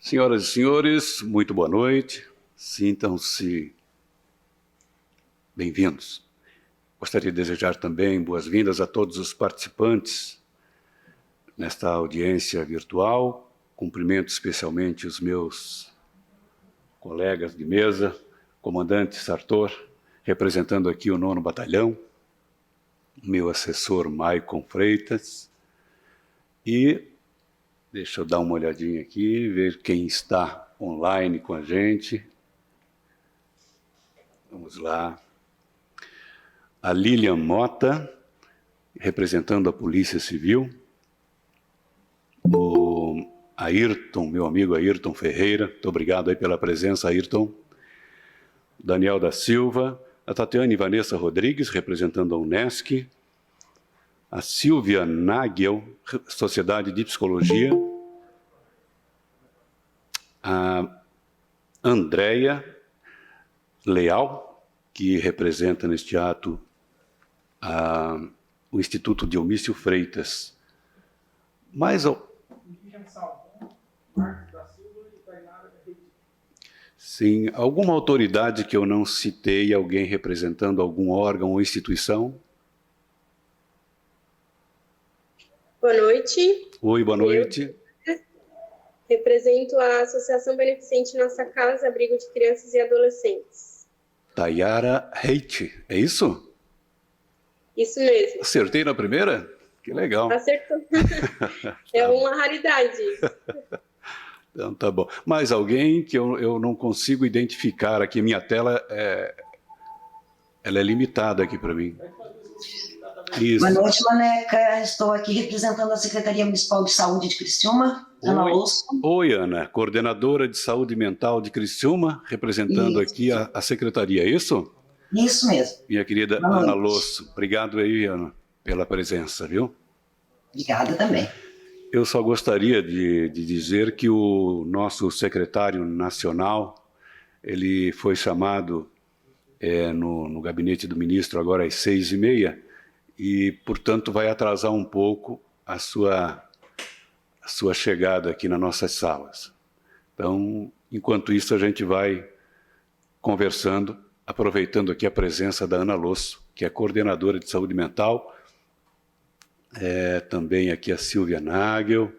Senhoras e senhores, muito boa noite. Sintam-se bem-vindos. Gostaria de desejar também boas-vindas a todos os participantes nesta audiência virtual. Cumprimento especialmente os meus colegas de mesa, comandante Sartor, representando aqui o 9º Batalhão, meu assessor Maicon Freitas, e deixa eu dar uma olhadinha aqui, ver quem está online com a gente. Vamos lá. A Lilian Mota, representando a Polícia Civil. O Ayrton, meu amigo Ayrton Ferreira, muito obrigado aí pela presença, Ayrton. Daniel da Silva, a Tatiane Vanessa Rodrigues, representando a Unesc. A Silvia Nagel, Sociedade de Psicologia. A Andréia Leal, que representa neste ato o Instituto Dionísio Freitas. Sim, alguma autoridade que eu não citei, alguém representando algum órgão ou instituição? Boa noite. Oi, boa noite. Represento a Associação Beneficente Nossa Casa, Abrigo de Crianças e Adolescentes. Tayara Reite, é isso? Isso mesmo. Acertei na primeira? Que legal. Acertou. É uma raridade. Então, tá bom. Mais alguém que eu não consigo identificar aqui? Minha tela ela é limitada aqui para mim. Isso. Boa noite, Maneca. Estou aqui representando a Secretaria Municipal de Saúde de Criciúma, Ana Losso. Oi, Ana, coordenadora de Saúde Mental de Criciúma, representando aqui a Secretaria, é isso? Isso mesmo. Minha querida Ana Losso. Obrigado aí, Ana, pela presença, viu? Obrigada também. Eu só gostaria de dizer que o nosso secretário nacional, ele foi chamado no gabinete do ministro agora às 6h30 e, portanto, vai atrasar um pouco a sua chegada aqui nas nossas salas. Então, enquanto isso, a gente vai conversando, aproveitando aqui a presença da Ana Losso, que é coordenadora de saúde mental, também aqui a Silvia Nagel,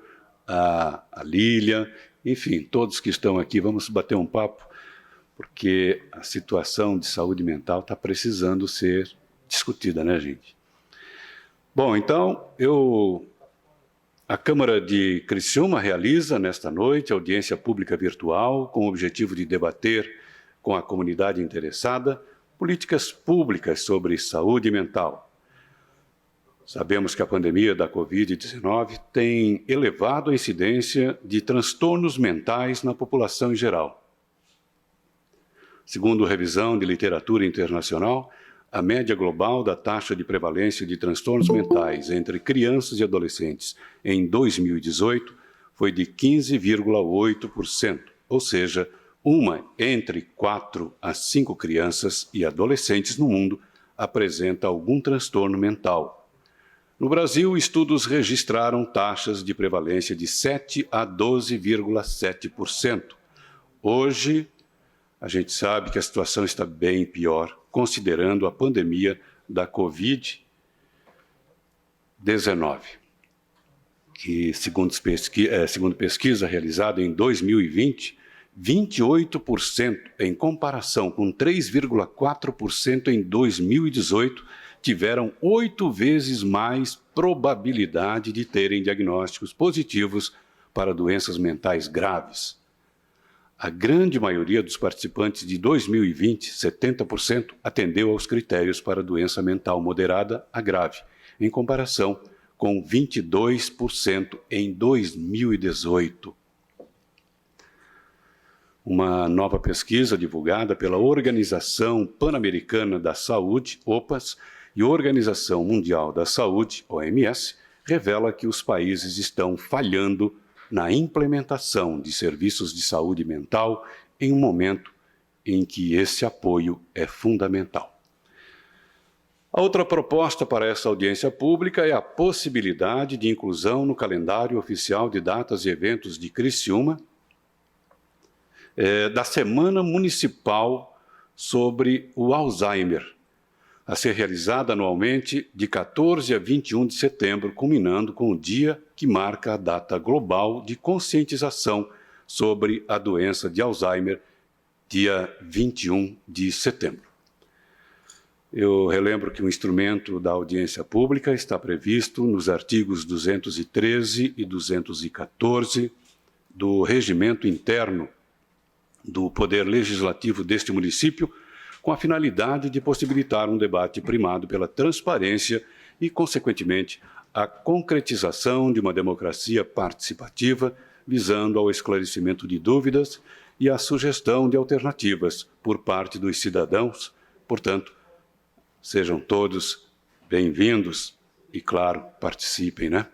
a Lilian, enfim, todos que estão aqui, vamos bater um papo, porque a situação de saúde mental está precisando ser discutida, né, gente? Bom, então, a Câmara de Criciúma realiza, nesta noite, audiência pública virtual com o objetivo de debater com a comunidade interessada políticas públicas sobre saúde mental. Sabemos que a pandemia da Covid-19 tem elevado a incidência de transtornos mentais na população em geral. Segundo revisão de literatura internacional, a média global da taxa de prevalência de transtornos mentais entre crianças e adolescentes em 2018 foi de 15,8%, ou seja, uma entre 4 a 5 crianças e adolescentes no mundo apresenta algum transtorno mental. No Brasil, estudos registraram taxas de prevalência de 7 a 12,7%. Hoje, a gente sabe que a situação está bem pior, considerando a pandemia da Covid-19, que, segundo pesquisa realizada em 2020, 28%, em comparação com 3,4% em 2018, tiveram 8 vezes mais probabilidade de terem diagnósticos positivos para doenças mentais graves. A grande maioria dos participantes de 2020, 70%, atendeu aos critérios para doença mental moderada a grave, em comparação com 22% em 2018. Uma nova pesquisa divulgada pela Organização Pan-Americana da Saúde, OPAS, e Organização Mundial da Saúde, OMS, revela que os países estão falhando na implementação de serviços de saúde mental em um momento em que esse apoio é fundamental. A outra proposta para essa audiência pública é a possibilidade de inclusão no calendário oficial de datas e eventos de Criciúma da Semana Municipal sobre o Alzheimer, a ser realizada anualmente de 14 a 21 de setembro, culminando com o dia que marca a data global de conscientização sobre a doença de Alzheimer, dia 21 de setembro. Eu relembro que o instrumento da audiência pública está previsto nos artigos 213 e 214 do Regimento Interno do Poder Legislativo deste município, com a finalidade de possibilitar um debate primado pela transparência e, consequentemente, a concretização de uma democracia participativa, visando ao esclarecimento de dúvidas e à sugestão de alternativas por parte dos cidadãos. Portanto, sejam todos bem-vindos e, claro, participem, né?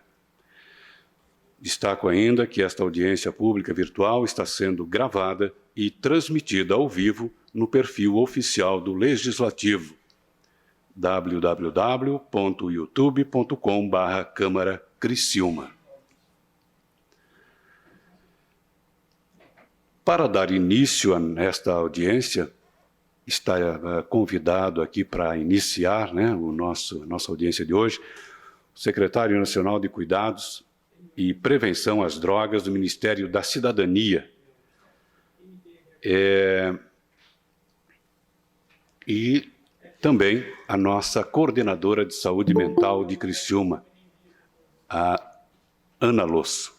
Destaco ainda que esta audiência pública virtual está sendo gravada e transmitida ao vivo no perfil oficial do Legislativo, www.youtube.com/Câmara Criciúma. Para dar início a esta audiência, está convidado aqui para iniciar, né, nossa audiência de hoje, o secretário nacional de Cuidados e Prevenção às Drogas do Ministério da Cidadania. E também a nossa coordenadora de saúde mental de Criciúma, a Ana Losso.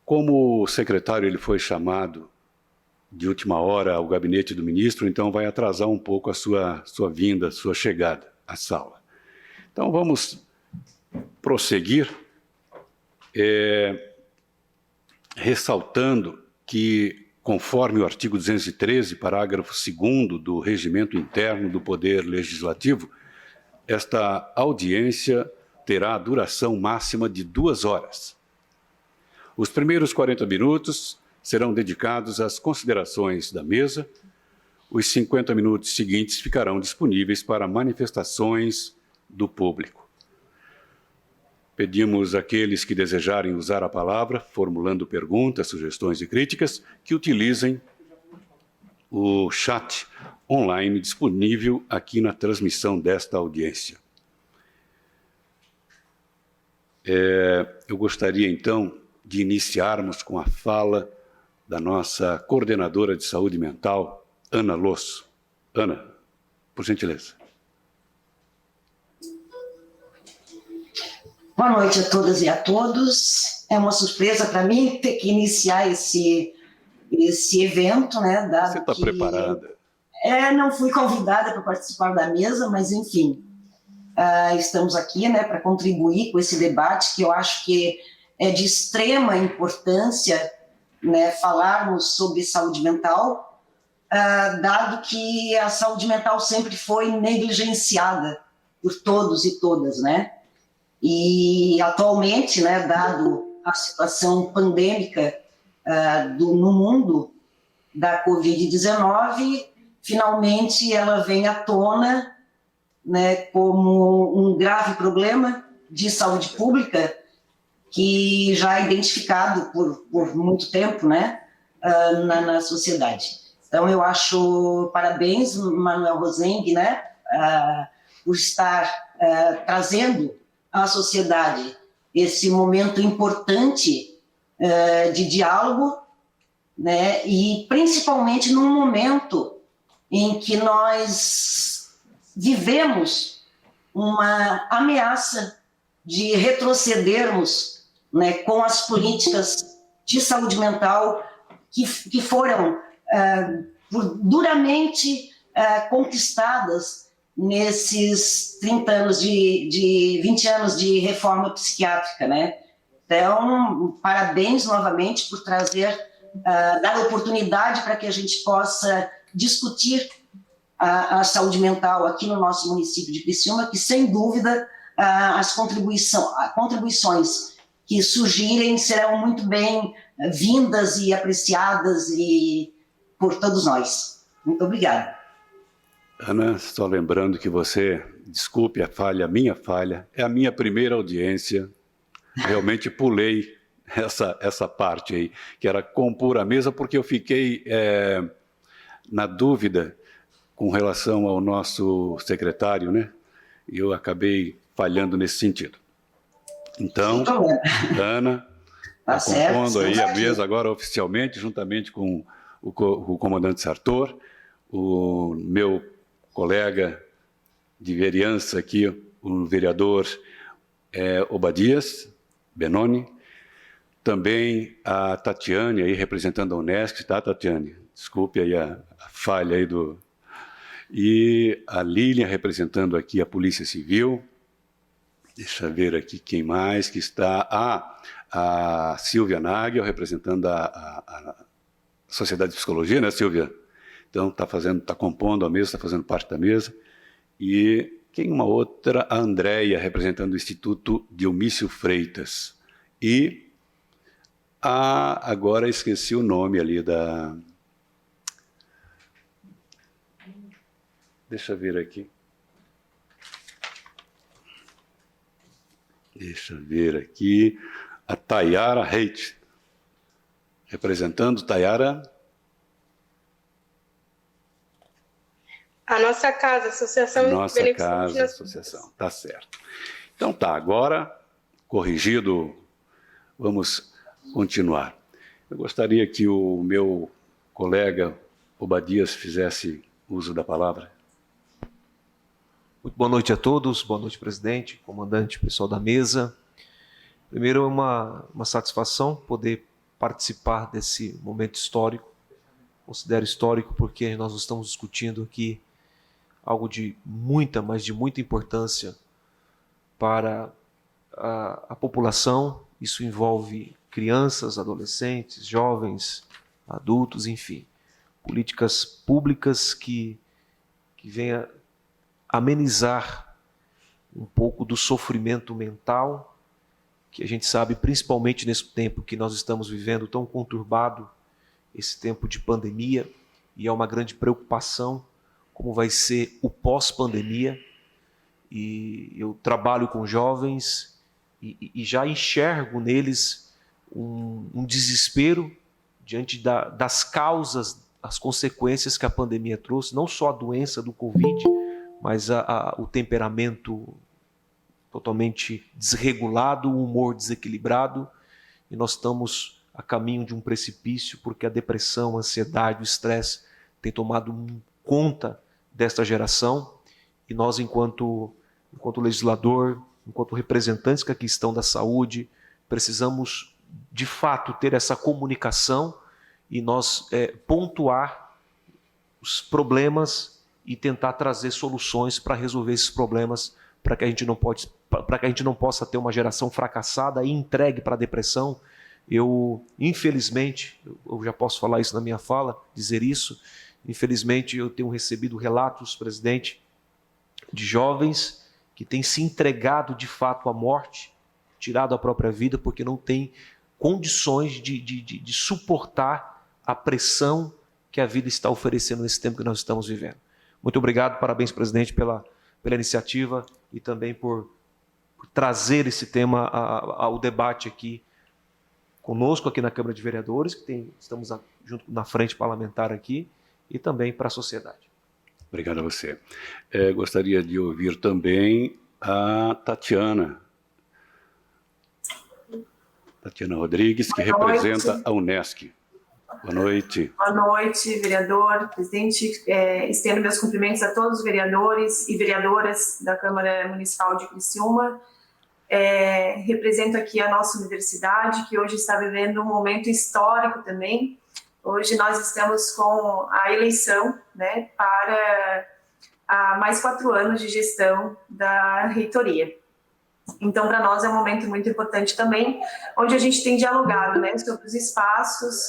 Como o secretário ele foi chamado de última hora ao gabinete do ministro, então vai atrasar um pouco a sua vinda, a sua chegada à sala. Então vamos prosseguir, ressaltando que, conforme o artigo 213, parágrafo 2º do Regimento Interno do Poder Legislativo, esta audiência terá a duração máxima de 2 horas. Os primeiros 40 minutos serão dedicados às considerações da mesa. Os 50 minutos seguintes ficarão disponíveis para manifestações do público. Pedimos àqueles que desejarem usar a palavra, formulando perguntas, sugestões e críticas, que utilizem o chat online disponível aqui na transmissão desta audiência. Eu gostaria, então, de iniciarmos com a fala da nossa coordenadora de saúde mental, Ana Losso. Ana, por gentileza. Boa noite a todas e a todos. É uma surpresa para mim ter que iniciar esse evento, né? Você está preparada? Não fui convidada para participar da mesa, mas enfim, estamos aqui, né, para contribuir com esse debate que eu acho que é de extrema importância, né, falarmos sobre saúde mental, dado que a saúde mental sempre foi negligenciada por todos e todas, né? E atualmente, né, dado a situação pandêmica no mundo da Covid-19, finalmente ela vem à tona, né, como um grave problema de saúde pública que já é identificado por muito tempo, né, na sociedade. Então, eu acho parabéns, Manuel Roseng, né, por estar trazendo à sociedade esse momento importante de diálogo, né, e principalmente num momento em que nós vivemos uma ameaça de retrocedermos, né, com as políticas de saúde mental que foram duramente conquistadas nesses 30 anos 20 anos de reforma psiquiátrica, né? Então, parabéns novamente por trazer, dar oportunidade para que a gente possa discutir a saúde mental aqui no nosso município de Criciúma, que sem dúvida as contribuições que surgirem serão muito bem-vindas e apreciadas por todos nós. Muito obrigada. Ana, só lembrando que você, desculpe a falha, minha falha, é a minha primeira audiência, realmente pulei essa parte aí, que era compor a mesa, porque eu fiquei na dúvida com relação ao nosso secretário, né? E eu acabei falhando nesse sentido. Então, Ana está compondo aí a mesa agora oficialmente, juntamente com o comandante Sartor, o meu colega de vereança aqui, o vereador Obadias Benoni, também a Tatiane, aí representando a Unesc, tá, Tatiane? Desculpe aí a falha aí E a Lília representando aqui a Polícia Civil. Deixa eu ver aqui quem mais que está. A Silvia Nagel representando a Sociedade de Psicologia, né, Silvia? Então está compondo a mesa, está fazendo parte da mesa. E quem uma outra? A Andréia, representando o Instituto Dionísio Freitas. E agora esqueci o nome ali da... Deixa eu ver aqui. Deixa eu ver aqui. A Tayara Reit, representando Tayara. A nossa casa, Associação Nossa Casa, Associação, tá certo. Então tá, agora, corrigido, vamos continuar. Eu gostaria que o meu colega Obadias fizesse uso da palavra. Muito boa noite a todos, boa noite, presidente, comandante, pessoal da mesa. Primeiro, é uma satisfação poder participar desse momento histórico. Considero histórico porque nós estamos discutindo aqui algo de muita, mas de muita importância para a população. Isso envolve crianças, adolescentes, jovens, adultos, enfim. Políticas públicas que venham amenizar um pouco do sofrimento mental, que a gente sabe, principalmente nesse tempo que nós estamos vivendo tão conturbado, esse tempo de pandemia, e é uma grande preocupação como vai ser o pós-pandemia. E eu trabalho com jovens e já enxergo neles um desespero diante das causas, as consequências que a pandemia trouxe, não só a doença do Covid, mas o temperamento totalmente desregulado, o humor desequilibrado, e nós estamos a caminho de um precipício porque a depressão, a ansiedade, o estresse tem tomado conta desta geração, e nós, enquanto legislador, enquanto representantes que aqui estão da saúde, precisamos de fato ter essa comunicação e nós pontuar os problemas e tentar trazer soluções para resolver esses problemas, para que a gente não possa ter uma geração fracassada e entregue para a depressão. Infelizmente, eu já posso falar isso na minha fala, dizer isso, infelizmente eu tenho recebido relatos, presidente, de jovens que têm se entregado de fato à morte, tirado a própria vida, porque não têm condições de suportar a pressão que a vida está oferecendo nesse tempo que nós estamos vivendo. Muito obrigado, parabéns, presidente, pela iniciativa e também por trazer esse tema ao debate aqui conosco, aqui na Câmara de Vereadores, estamos junto na frente parlamentar aqui, e também para a sociedade. Obrigado a você. Gostaria de ouvir também a Tatiana Rodrigues, que representa a Unesc. Boa noite. Boa noite, vereador, presidente. Estendo meus cumprimentos a todos os vereadores e vereadoras da Câmara Municipal de Criciúma. Represento aqui a nossa universidade, que hoje está vivendo um momento histórico também. Hoje nós estamos com a eleição, né, para mais 4 anos de gestão da reitoria. Então, para nós é um momento muito importante também, onde a gente tem dialogado, né, sobre os espaços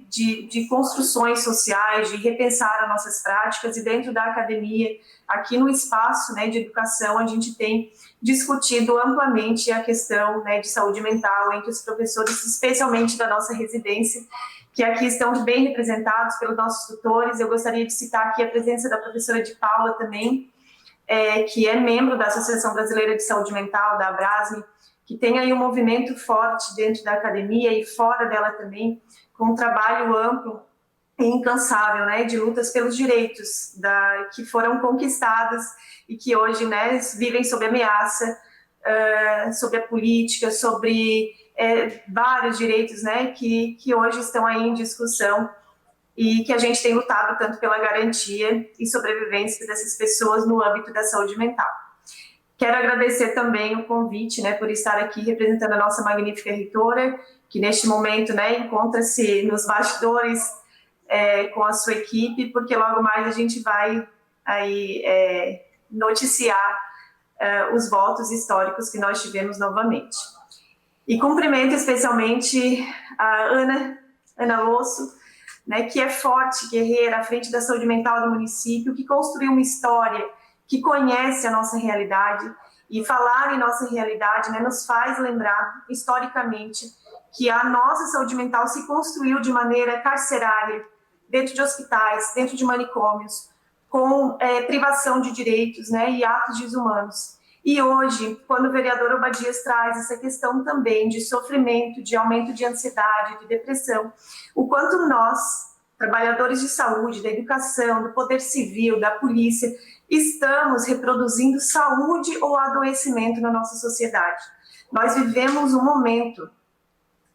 de construções sociais, de repensar as nossas práticas, e dentro da academia, aqui no espaço, né, de educação, a gente tem discutido amplamente a questão, né, de saúde mental entre os professores, especialmente da nossa residência, que aqui estão bem representados pelos nossos tutores. Eu gostaria de citar aqui a presença da professora de Paula também, que é membro da Associação Brasileira de Saúde Mental, da Abrasme, que tem aí um movimento forte dentro da academia e fora dela também, com um trabalho amplo e incansável, né, de lutas pelos direitos que foram conquistados e que hoje, né, vivem sob ameaça, sobre a política, sobre vários direitos, né, que hoje estão aí em discussão e que a gente tem lutado tanto pela garantia e sobrevivência dessas pessoas no âmbito da saúde mental. Quero agradecer também o convite, né, por estar aqui representando a nossa magnífica reitora, que neste momento, né, encontra-se nos bastidores com a sua equipe, porque logo mais a gente vai aí noticiar os votos históricos que nós tivemos novamente. E cumprimento especialmente a Ana Losso, né, que é forte, guerreira, à frente da saúde mental do município, que construiu uma história, que conhece a nossa realidade, e falar em nossa realidade, né, nos faz lembrar, historicamente, que a nossa saúde mental se construiu de maneira carcerária, dentro de hospitais, dentro de manicômios, com privação de direitos, né, e atos desumanos. E hoje, quando o vereador Obadias traz essa questão também de sofrimento, de aumento de ansiedade, de depressão, o quanto nós, trabalhadores de saúde, da educação, do poder civil, da polícia, estamos reproduzindo saúde ou adoecimento na nossa sociedade. Nós vivemos um momento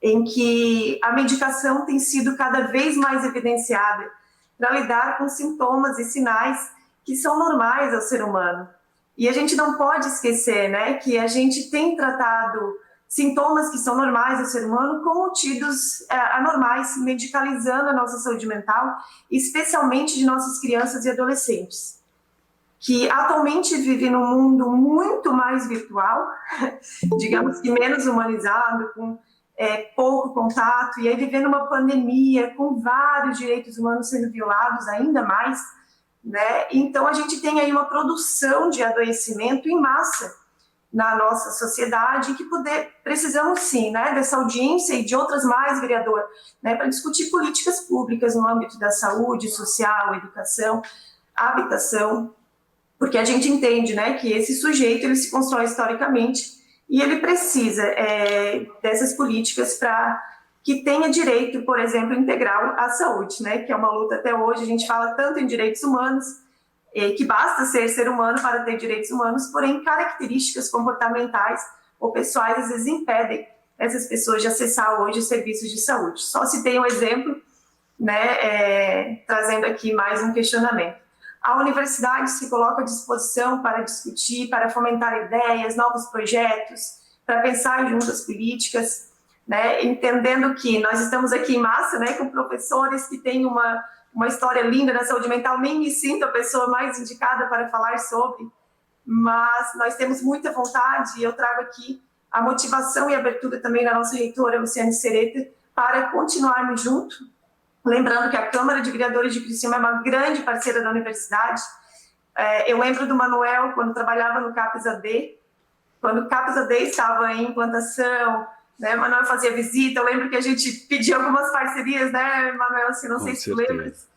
em que a medicação tem sido cada vez mais evidenciada para lidar com sintomas e sinais que são normais ao ser humano. E a gente não pode esquecer, né, que a gente tem tratado sintomas que são normais ao ser humano como tidos anormais, medicalizando a nossa saúde mental, especialmente de nossas crianças e adolescentes, que atualmente vivem num mundo muito mais virtual, digamos que menos humanizado, com pouco contato, e aí vivendo uma pandemia, com vários direitos humanos sendo violados ainda mais, né? Então a gente tem aí uma produção de adoecimento em massa na nossa sociedade, que precisamos sim, né, dessa audiência e de outras mais, vereador, né, para discutir políticas públicas no âmbito da saúde social, educação, habitação, porque a gente entende, né, que esse sujeito ele se constrói historicamente e ele precisa dessas políticas para que tenha direito, por exemplo, integral à saúde, né, que é uma luta até hoje. A gente fala tanto em direitos humanos, que basta ser humano para ter direitos humanos, porém características comportamentais ou pessoais às vezes impedem essas pessoas de acessar hoje os serviços de saúde. Só citei um exemplo, né, trazendo aqui mais um questionamento. A universidade se coloca à disposição para discutir, para fomentar ideias, novos projetos, para pensar junto as políticas, né, entendendo que nós estamos aqui em massa, né, com professores que têm uma história linda na saúde mental, nem me sinto a pessoa mais indicada para falar sobre, mas nós temos muita vontade e eu trago aqui a motivação e abertura também da nossa reitora, Luciane Sereta, para continuarmos juntos. Lembrando que a Câmara de Vereadores de Criciúma é uma grande parceira da universidade. Eu lembro do Manuel, quando trabalhava no CAPES-AD, quando o CAPES-AD estava em implantação, né, Manuel fazia visita. Eu lembro que a gente pediu algumas parcerias, né, Manuel, assim, não sei se tu lembras,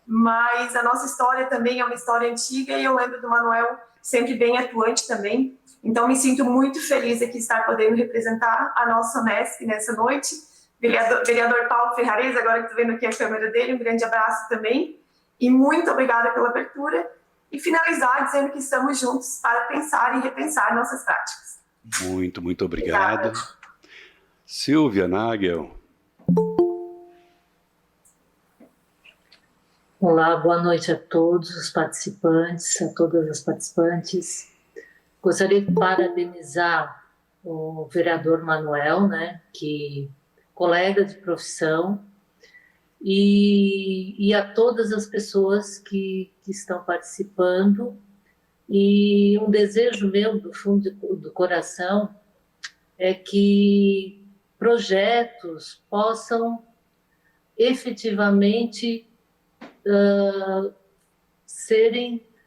mas a nossa história também é uma história antiga e eu lembro do Manuel sempre bem atuante também. Então, me sinto muito feliz aqui estar podendo representar a nossa Unesp nessa noite. Vereador Paulo Ferrares, agora que estou vendo aqui a câmera dele, um grande abraço também. E muito obrigada pela abertura. E finalizar dizendo que estamos juntos para pensar e repensar nossas práticas. Muito obrigado. Obrigada. Silvia Nagel. Olá, boa noite a todos os participantes, a todas as participantes. Gostaria de parabenizar o vereador Manuel, né, que colega de profissão, e a todas as pessoas que estão participando. E um desejo meu, do fundo do coração, é que projetos possam efetivamente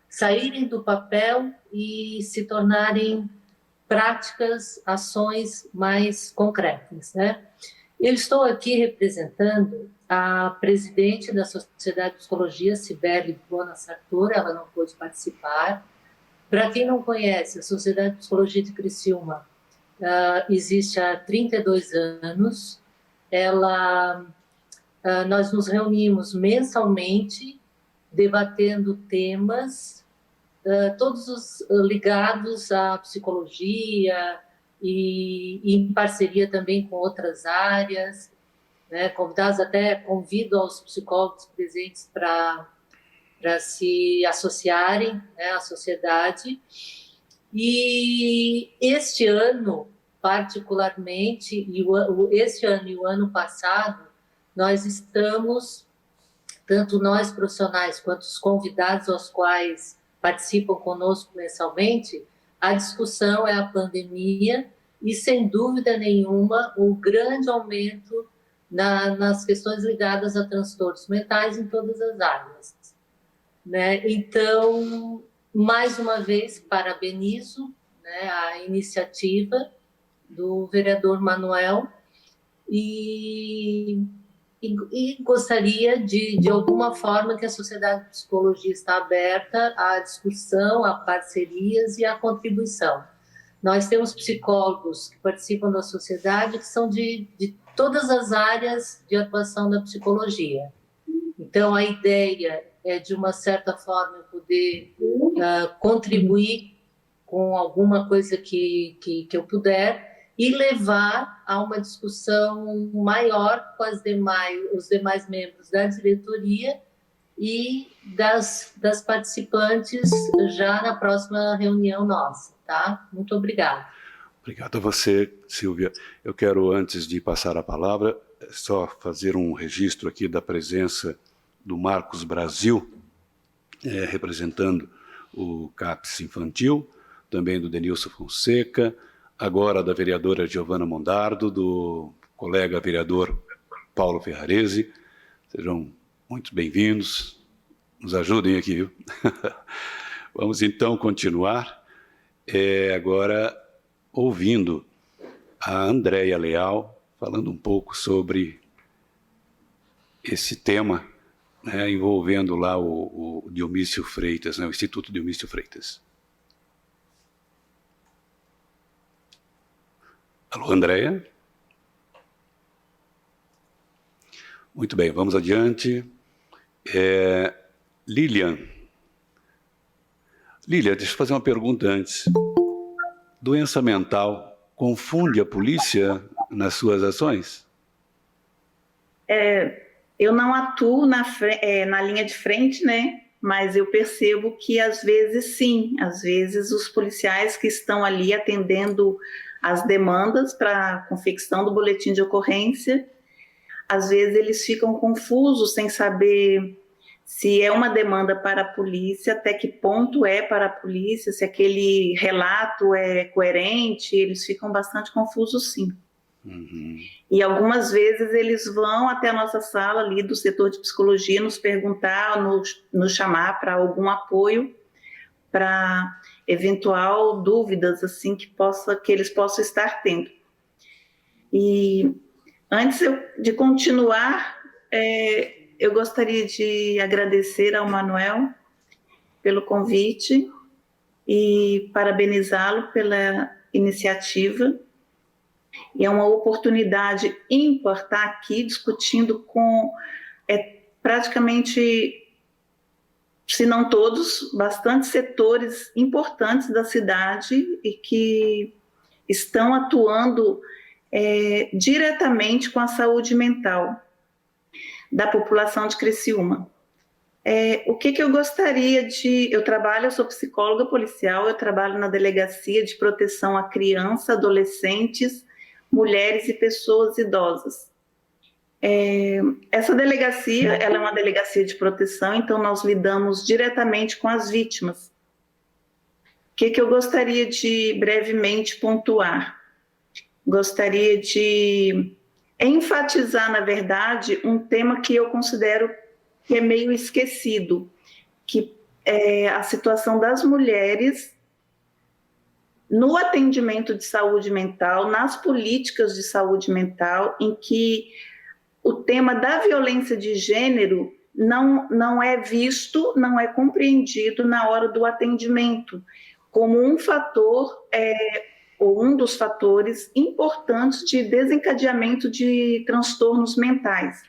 saírem do papel e se tornarem práticas, ações mais concretas, né? Eu estou aqui representando a presidente da Sociedade de Psicologia, Cibele Bona Sartor, ela não pôde participar. Para quem não conhece, a Sociedade de Psicologia de Criciúma existe há 32 anos. Nós nos reunimos mensalmente, debatendo temas, todos os ligados à psicologia e em parceria também com outras áreas, né? Convido aos psicólogos presentes para se associarem, né, à sociedade. E este ano, particularmente, este ano e o ano passado, nós estamos, tanto nós profissionais quanto os convidados aos quais participam conosco mensalmente, a discussão é a pandemia e, sem dúvida nenhuma, o grande aumento nas questões ligadas a transtornos mentais em todas as áreas, né? Então, mais uma vez, parabenizo, né, a iniciativa do vereador Manuel e gostaria de alguma forma, que a Sociedade de Psicologia está aberta à discussão, a parcerias e à contribuição. Nós temos psicólogos que participam da sociedade que são de todas as áreas de atuação da psicologia. Então, a ideia é, de uma certa forma, poder contribuir com alguma coisa que eu puder e levar a uma discussão maior com os demais membros da diretoria e das participantes já na próxima reunião nossa, tá? Muito obrigada. Obrigado a você, Silvia. Eu quero, antes de passar a palavra, só fazer um registro aqui da presença do Marcos Brasil, representando o CAPS Infantil, também do Denilson Fonseca, agora da vereadora Giovana Mondardo, do colega vereador Paulo Ferrarese. Sejam muito bem-vindos, nos ajudem aqui, viu? Vamos então continuar, agora ouvindo a Andréia Leal, falando um pouco sobre esse tema, né, envolvendo lá o Dionísio Freitas, né, o Instituto Dionísio Freitas. Alô, Andréia? Muito bem, vamos adiante. Lilian, deixa eu fazer uma pergunta antes. Doença mental confunde a polícia nas suas ações? Eu não atuo na linha de frente, né? Mas eu percebo que às vezes sim, às vezes os policiais que estão ali atendendo as demandas para a confecção do boletim de ocorrência, às vezes eles ficam confusos sem saber se é uma demanda para a polícia, até que ponto é para a polícia, se aquele relato é coerente, eles ficam bastante confusos sim. Uhum. E algumas vezes eles vão até a nossa sala ali do setor de psicologia nos perguntar, nos chamar para algum apoio, para eventual dúvidas assim que eles possam estar tendo. E antes de continuar, eu gostaria de agradecer ao Manuel pelo convite e parabenizá-lo pela iniciativa. E é uma oportunidade ímpar estar aqui discutindo com praticamente, se não todos, bastantes setores importantes da cidade e que estão atuando diretamente com a saúde mental da população de Criciúma. O que eu gostaria eu sou psicóloga policial, eu trabalho na Delegacia de Proteção à Criança, Adolescentes, Mulheres e Pessoas Idosas. Essa delegacia, ela é uma delegacia de proteção, então nós lidamos diretamente com as vítimas. O que eu gostaria de brevemente pontuar? Gostaria de enfatizar, na verdade, um tema que eu considero que é meio esquecido, que é a situação das mulheres no atendimento de saúde mental, nas políticas de saúde mental, em que o tema da violência de gênero não é visto, não é compreendido na hora do atendimento, como um fator ou um dos fatores importantes de desencadeamento de transtornos mentais.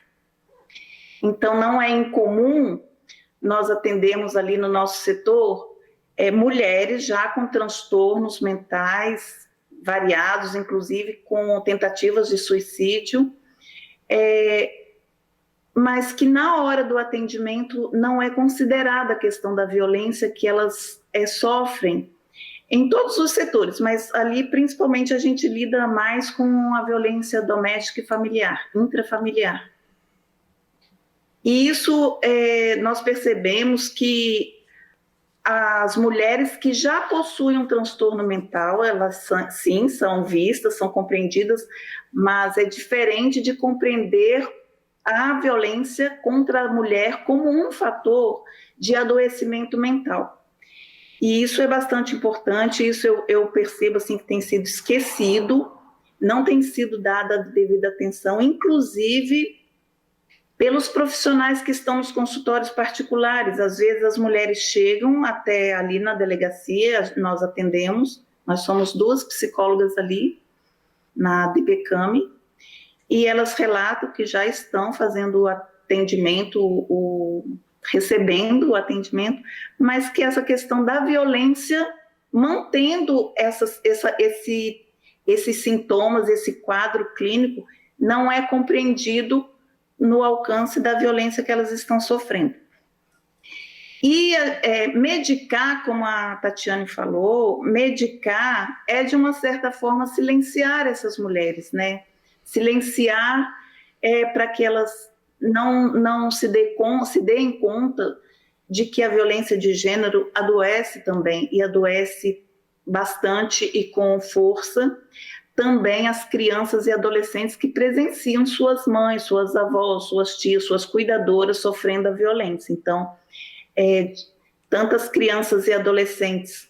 Então, não é incomum nós atendemos ali no nosso setor mulheres já com transtornos mentais variados, inclusive com tentativas de suicídio, mas que na hora do atendimento não é considerada a questão da violência que elas sofrem em todos os setores, mas ali principalmente a gente lida mais com a violência doméstica e familiar, intrafamiliar. E isso nós percebemos que as mulheres que já possuem um transtorno mental, elas sim são vistas, são compreendidas, mas é diferente de compreender a violência contra a mulher como um fator de adoecimento mental. E isso é bastante importante, isso eu percebo assim, que tem sido esquecido, não tem sido dada a devida atenção, inclusive pelos profissionais que estão nos consultórios particulares. Às vezes as mulheres chegam até ali na delegacia, nós atendemos, nós somos 2 psicólogas ali na DPCAM, e elas relatam que já estão fazendo o atendimento, recebendo o atendimento, mas que essa questão da violência, mantendo esses sintomas, esse quadro clínico, não é compreendido no alcance da violência que elas estão sofrendo. E medicar, como a Tatiane falou, medicar é, de uma certa forma, silenciar essas mulheres, né? Silenciar para que elas não se deem conta de que a violência de gênero adoece também, e adoece bastante e com força, também as crianças e adolescentes que presenciam suas mães, suas avós, suas tias, suas cuidadoras sofrendo a violência. Então, tanto as crianças e adolescentes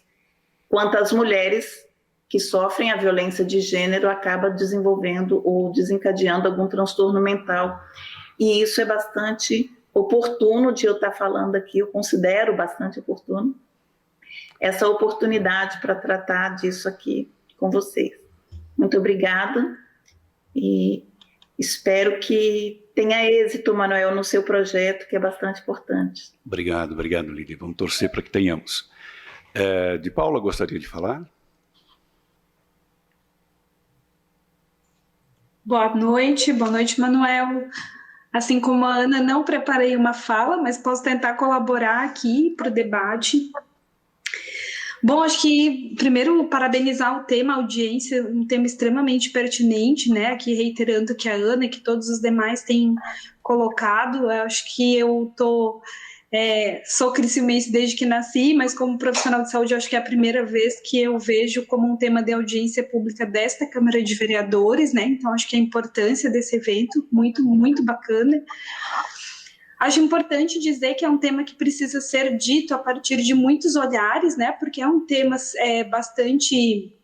quanto as mulheres que sofrem a violência de gênero acabam desenvolvendo ou desencadeando algum transtorno mental. E isso é bastante oportuno de eu estar falando aqui, eu considero bastante oportuno essa oportunidade para tratar disso aqui com vocês. Muito obrigada e espero que tenha êxito, Manuel, no seu projeto, que é bastante importante. Obrigado, Lili. Vamos torcer para que tenhamos. De Paula, gostaria de falar? Boa noite, Manuel. Assim como a Ana, não preparei uma fala, mas posso tentar colaborar aqui para o debate. Bom, acho que, primeiro, parabenizar o tema, a audiência, um tema extremamente pertinente, né? Aqui reiterando que a Ana e que todos os demais têm colocado. Eu acho que eu sou criciumense desde que nasci, mas como profissional de saúde, acho que é a primeira vez que eu vejo como um tema de audiência pública desta Câmara de Vereadores, né? Então, acho que a importância desse evento, muito, muito bacana. Acho importante dizer que é um tema que precisa ser dito a partir de muitos olhares, né? Porque é um tema bastante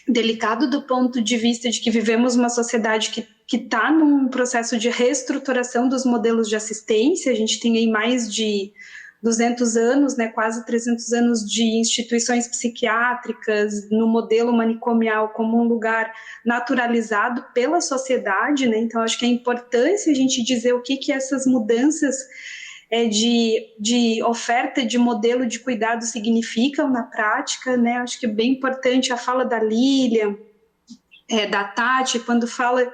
delicado do ponto de vista de que vivemos uma sociedade que está num processo de reestruturação dos modelos de assistência. A gente tem aí mais de 200 anos, né, quase 300 anos de instituições psiquiátricas no modelo manicomial como um lugar naturalizado pela sociedade, né? Então acho que é importante a gente dizer o que essas mudanças de oferta de modelo de cuidado significam na prática, né? Acho que é bem importante a fala da Lília, da Tati, quando fala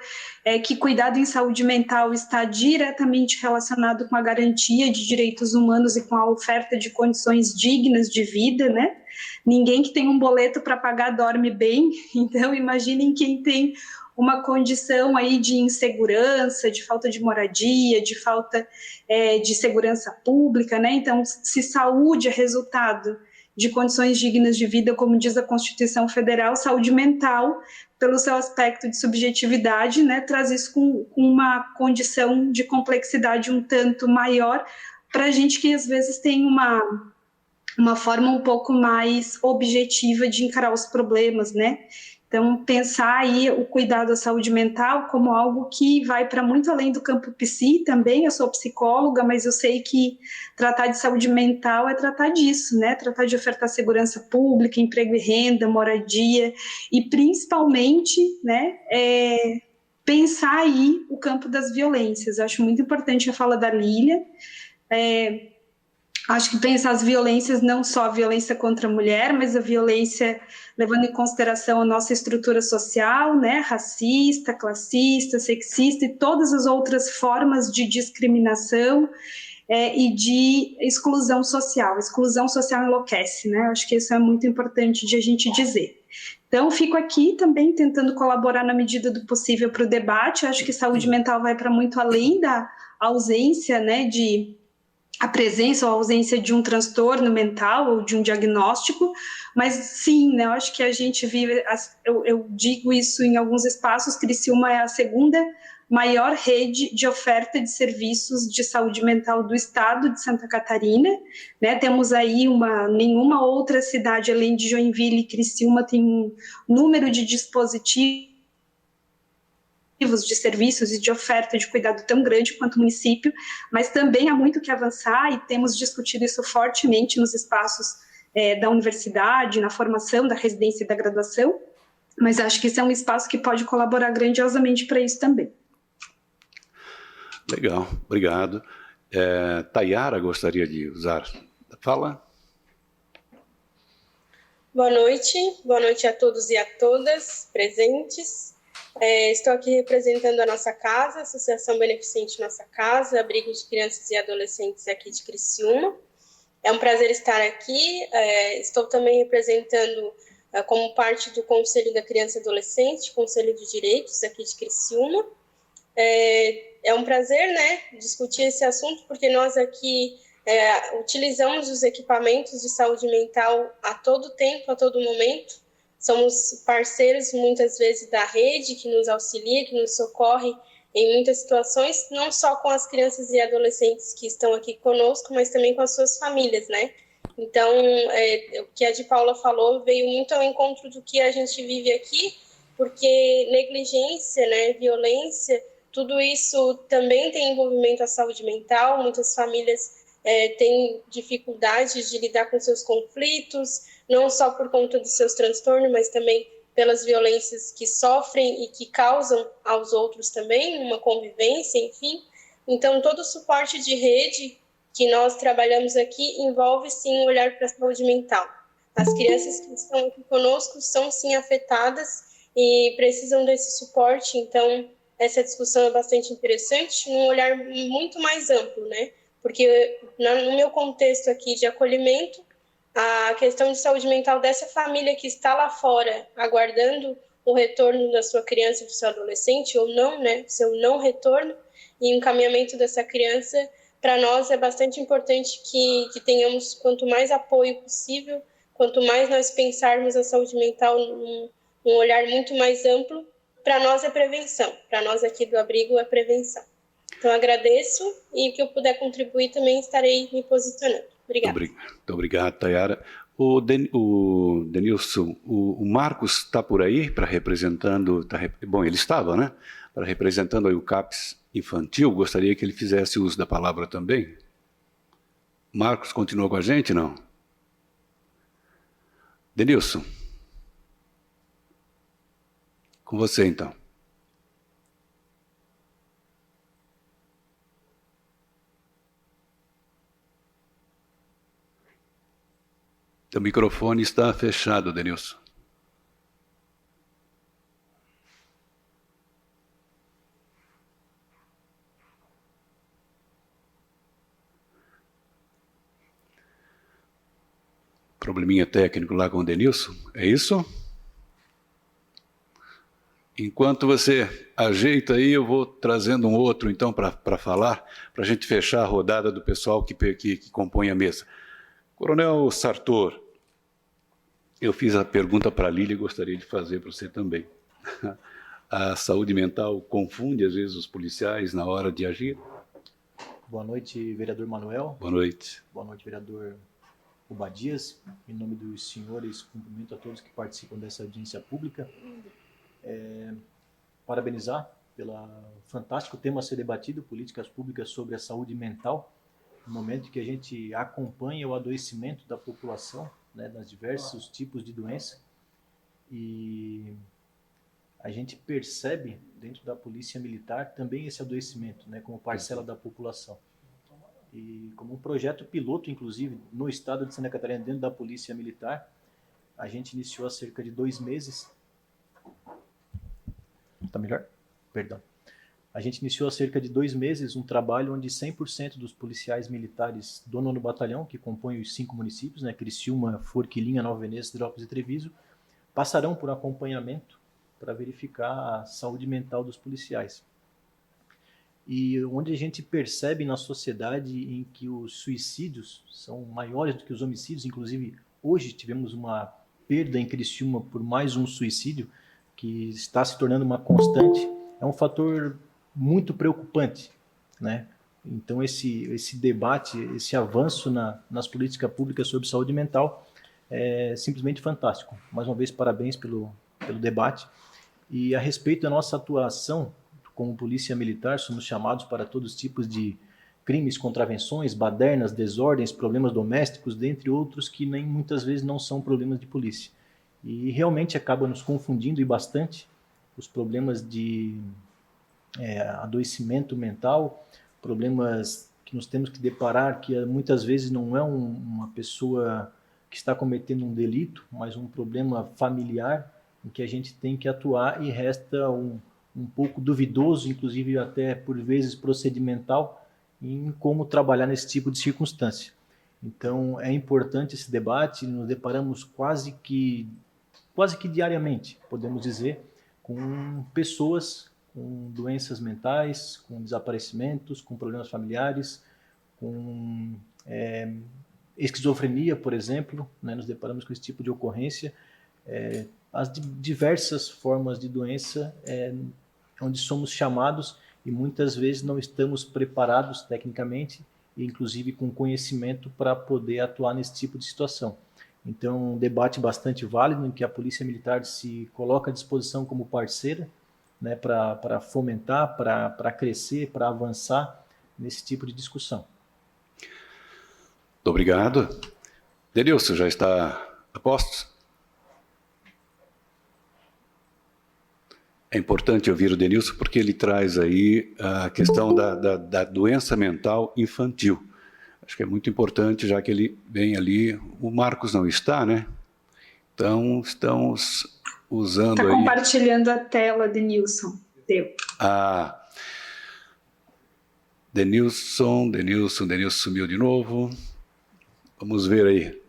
que cuidado em saúde mental está diretamente relacionado com a garantia de direitos humanos e com a oferta de condições dignas de vida, né? Ninguém que tem um boleto para pagar dorme bem, então imaginem quem tem uma condição aí de insegurança, de falta de moradia, de falta de segurança pública, né? Então, se saúde é resultado de condições dignas de vida, como diz a Constituição Federal, saúde mental, pelo seu aspecto de subjetividade, né, traz isso com uma condição de complexidade um tanto maior para a gente que às vezes tem uma forma um pouco mais objetiva de encarar os problemas, né? Então, pensar aí o cuidado à saúde mental como algo que vai para muito além do campo psi também. Eu sou psicóloga, mas eu sei que tratar de saúde mental é tratar disso, né? Tratar de ofertar segurança pública, emprego e renda, moradia, e principalmente, né, pensar aí o campo das violências. Eu acho muito importante a fala da Lília. Acho que pensar as violências, não só a violência contra a mulher, mas a violência levando em consideração a nossa estrutura social, né, racista, classista, sexista e todas as outras formas de discriminação e de exclusão social. A exclusão social enlouquece, né? Acho que isso é muito importante de a gente dizer. Então, fico aqui também tentando colaborar na medida do possível para o debate. Acho que saúde mental vai para muito além da ausência, né, de a presença ou a ausência de um transtorno mental ou de um diagnóstico, mas sim, né, eu acho que a gente vive, eu digo isso em alguns espaços, Criciúma é a segunda maior rede de oferta de serviços de saúde mental do estado de Santa Catarina, né? Temos aí nenhuma outra cidade além de Joinville e Criciúma tem um número de dispositivos de serviços e de oferta de cuidado tão grande quanto o município, mas também há muito que avançar e temos discutido isso fortemente nos espaços da universidade, na formação da residência e da graduação, mas acho que esse é um espaço que pode colaborar grandiosamente para isso também. Legal, obrigado. Tayara gostaria de usar a fala? Boa noite a todos e a todas presentes. Estou aqui representando a nossa casa, a Associação Beneficente Nossa Casa, abrigo de crianças e adolescentes aqui de Criciúma. É um prazer estar aqui. Estou também representando como parte do Conselho da Criança e Adolescente, Conselho de Direitos aqui de Criciúma. É um prazer, né, discutir esse assunto, porque nós aqui utilizamos os equipamentos de saúde mental a todo tempo, a todo momento. Somos parceiros, muitas vezes, da rede, que nos auxilia, que nos socorre em muitas situações, não só com as crianças e adolescentes que estão aqui conosco, mas também com as suas famílias, né? Então, o que a de Paula falou veio muito ao encontro do que a gente vive aqui, porque negligência, né, violência, tudo isso também tem envolvimento à saúde mental. Muitas famílias têm dificuldades de lidar com seus conflitos, não só por conta dos seus transtornos, mas também pelas violências que sofrem e que causam aos outros também, uma convivência, enfim. Então, todo o suporte de rede que nós trabalhamos aqui envolve, sim, um olhar para a saúde mental. As crianças que estão aqui conosco são, sim, afetadas e precisam desse suporte. Então, essa discussão é bastante interessante, num olhar muito mais amplo, né? Porque no meu contexto aqui de acolhimento, a questão de saúde mental dessa família que está lá fora, aguardando o retorno da sua criança, do seu adolescente, ou não, né? Seu não retorno, e o encaminhamento dessa criança, para nós é bastante importante que tenhamos quanto mais apoio possível, quanto mais nós pensarmos a saúde mental num olhar muito mais amplo. Para nós é prevenção, para nós aqui do abrigo é prevenção. Então, agradeço e o que eu puder contribuir também estarei me posicionando. Obrigada. Muito obrigado, Tayara. O Denilson, o Marcos está por aí para representando... Bom, ele estava, né? Para representando aí o CAPS infantil. Gostaria que ele fizesse uso da palavra também. Marcos continua com a gente, não? Denilson. Com você, então. O microfone está fechado, Denilson. Probleminha técnico lá com o Denilson, é isso? Enquanto você ajeita aí, eu vou trazendo um outro, então, para falar, para a gente fechar a rodada do pessoal que compõe a mesa. Coronel Sartor, eu fiz a pergunta para a Lília e gostaria de fazer para você também. A saúde mental confunde, às vezes, os policiais na hora de agir? Boa noite, vereador Manuel. Boa noite. Boa noite, vereador Obadias. Em nome dos senhores, cumprimento a todos que participam dessa audiência pública. Parabenizar pelo fantástico tema a ser debatido, políticas públicas sobre a saúde mental, no momento que a gente acompanha o adoecimento da população, né, das diversos tipos de doença, e a gente percebe dentro da Polícia Militar também esse adoecimento, né, como parcela da população. E como um projeto piloto, inclusive, no estado de Santa Catarina, dentro da Polícia Militar, a gente iniciou há cerca de 2 meses. Está melhor? Perdão. A gente iniciou há cerca de 2 meses um trabalho onde 100% dos policiais militares do 9º Batalhão, que compõem os 5 municípios, né, Criciúma, Forquilinha, Nova Veneza, Hidrópolis e Treviso, passarão por acompanhamento para verificar a saúde mental dos policiais. E onde a gente percebe na sociedade em que os suicídios são maiores do que os homicídios, inclusive hoje tivemos uma perda em Criciúma por mais um suicídio, que está se tornando uma constante, é um fator muito preocupante, né? Então esse debate, esse avanço nas políticas públicas sobre saúde mental é simplesmente fantástico. Mais uma vez, parabéns pelo debate. E a respeito da nossa atuação como polícia militar, somos chamados para todos os tipos de crimes, contravenções, badernas, desordens, problemas domésticos, dentre outros que nem muitas vezes não são problemas de polícia. E realmente acaba nos confundindo e bastante os problemas de adoecimento mental, problemas que nós temos que deparar que muitas vezes não é uma pessoa que está cometendo um delito, mas um problema familiar em que a gente tem que atuar e resta um pouco duvidoso, inclusive até por vezes procedimental, em como trabalhar nesse tipo de circunstância. Então é importante esse debate, nos deparamos quase que diariamente, podemos dizer, com pessoas com doenças mentais, com desaparecimentos, com problemas familiares, com esquizofrenia, por exemplo, né, nos deparamos com esse tipo de ocorrência, as diversas formas de doença onde somos chamados e muitas vezes não estamos preparados tecnicamente e inclusive com conhecimento para poder atuar nesse tipo de situação. Então, um debate bastante válido em que a Polícia Militar se coloca à disposição como parceira, né, para fomentar, para crescer, para avançar nesse tipo de discussão. Muito obrigado. Denilson, já está a postos? É importante ouvir o Denilson porque ele traz aí a questão da doença mental infantil. Acho que é muito importante, já que ele vem ali. O Marcos não está, né? Então, estamos usando aí... Está compartilhando a tela, Denilson. Deu. Denilson sumiu de novo. Vamos ver aí.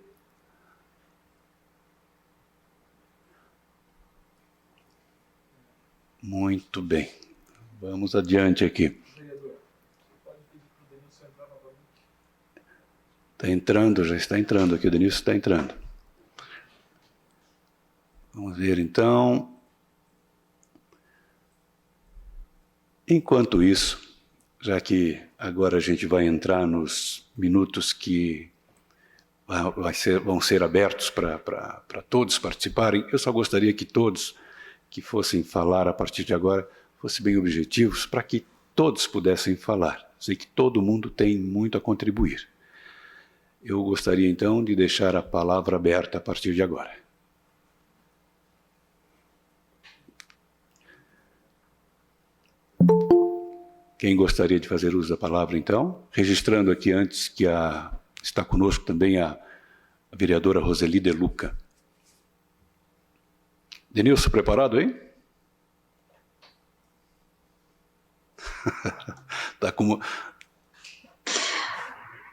Muito bem. Vamos adiante aqui. Está entrando, já está entrando aqui, o Denilson está entrando. Vamos ver então. Enquanto isso, já que agora a gente vai entrar nos minutos que vão ser abertos para todos participarem, eu só gostaria que todos que fossem falar a partir de agora fossem bem objetivos para que todos pudessem falar. Sei que todo mundo tem muito a contribuir. Eu gostaria, então, de deixar a palavra aberta a partir de agora. Quem gostaria de fazer uso da palavra, então? Registrando aqui antes que está conosco também a vereadora Roseli De Luca. Denilson, preparado aí? Tá como...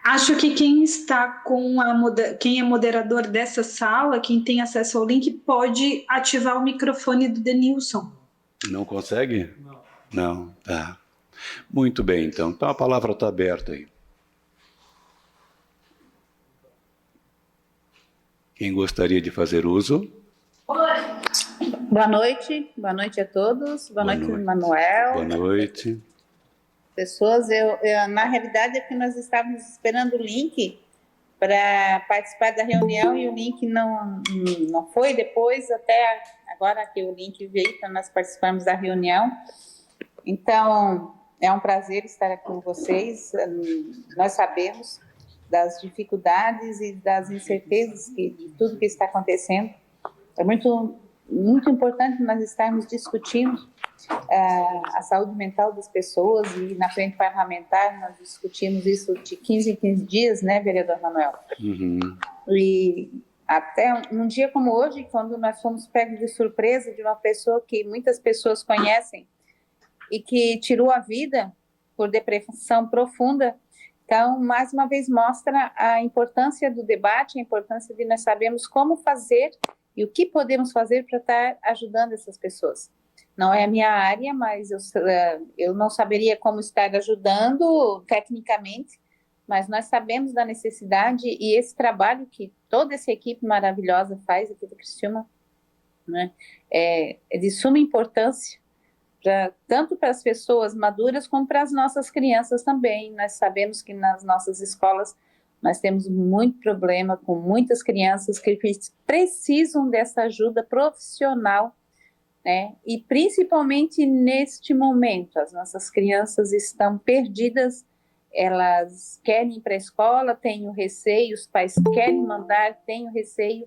Acho que quem está com quem é moderador dessa sala, quem tem acesso ao link, pode ativar o microfone do Denilson. Não consegue? Não, tá. Muito bem, então. Então a palavra está aberta aí. Quem gostaria de fazer uso? Boa noite a todos. Boa noite, Manuel. Boa noite. Pessoas, na realidade é que nós estávamos esperando o link para participar da reunião e o link não foi depois, até agora que o link veio para nós participarmos da reunião. Então, é um prazer estar aqui com vocês. Nós sabemos das dificuldades e das incertezas de tudo que está acontecendo. É muito importante nós estarmos discutindo a saúde mental das pessoas, e na frente parlamentar nós discutimos isso de 15 em 15 dias, né, vereador Manuel? Uhum. E até num dia como hoje, quando nós fomos pegos de surpresa de uma pessoa que muitas pessoas conhecem e que tirou a vida por depressão profunda. Então, mais uma vez mostra a importância do debate, a importância de nós sabermos como fazer e o que podemos fazer para estar ajudando essas pessoas. Não é a minha área, mas eu não saberia como estar ajudando tecnicamente, mas nós sabemos da necessidade, e esse trabalho que toda essa equipe maravilhosa faz aqui do Criciúma, né, é de suma importância, tanto para as pessoas maduras como para as nossas crianças também. Nós sabemos que nas nossas escolas nós temos muito problema com muitas crianças que precisam dessa ajuda profissional, né? E principalmente neste momento, as nossas crianças estão perdidas, elas querem ir para a escola, têm o receio, os pais querem mandar, têm o receio,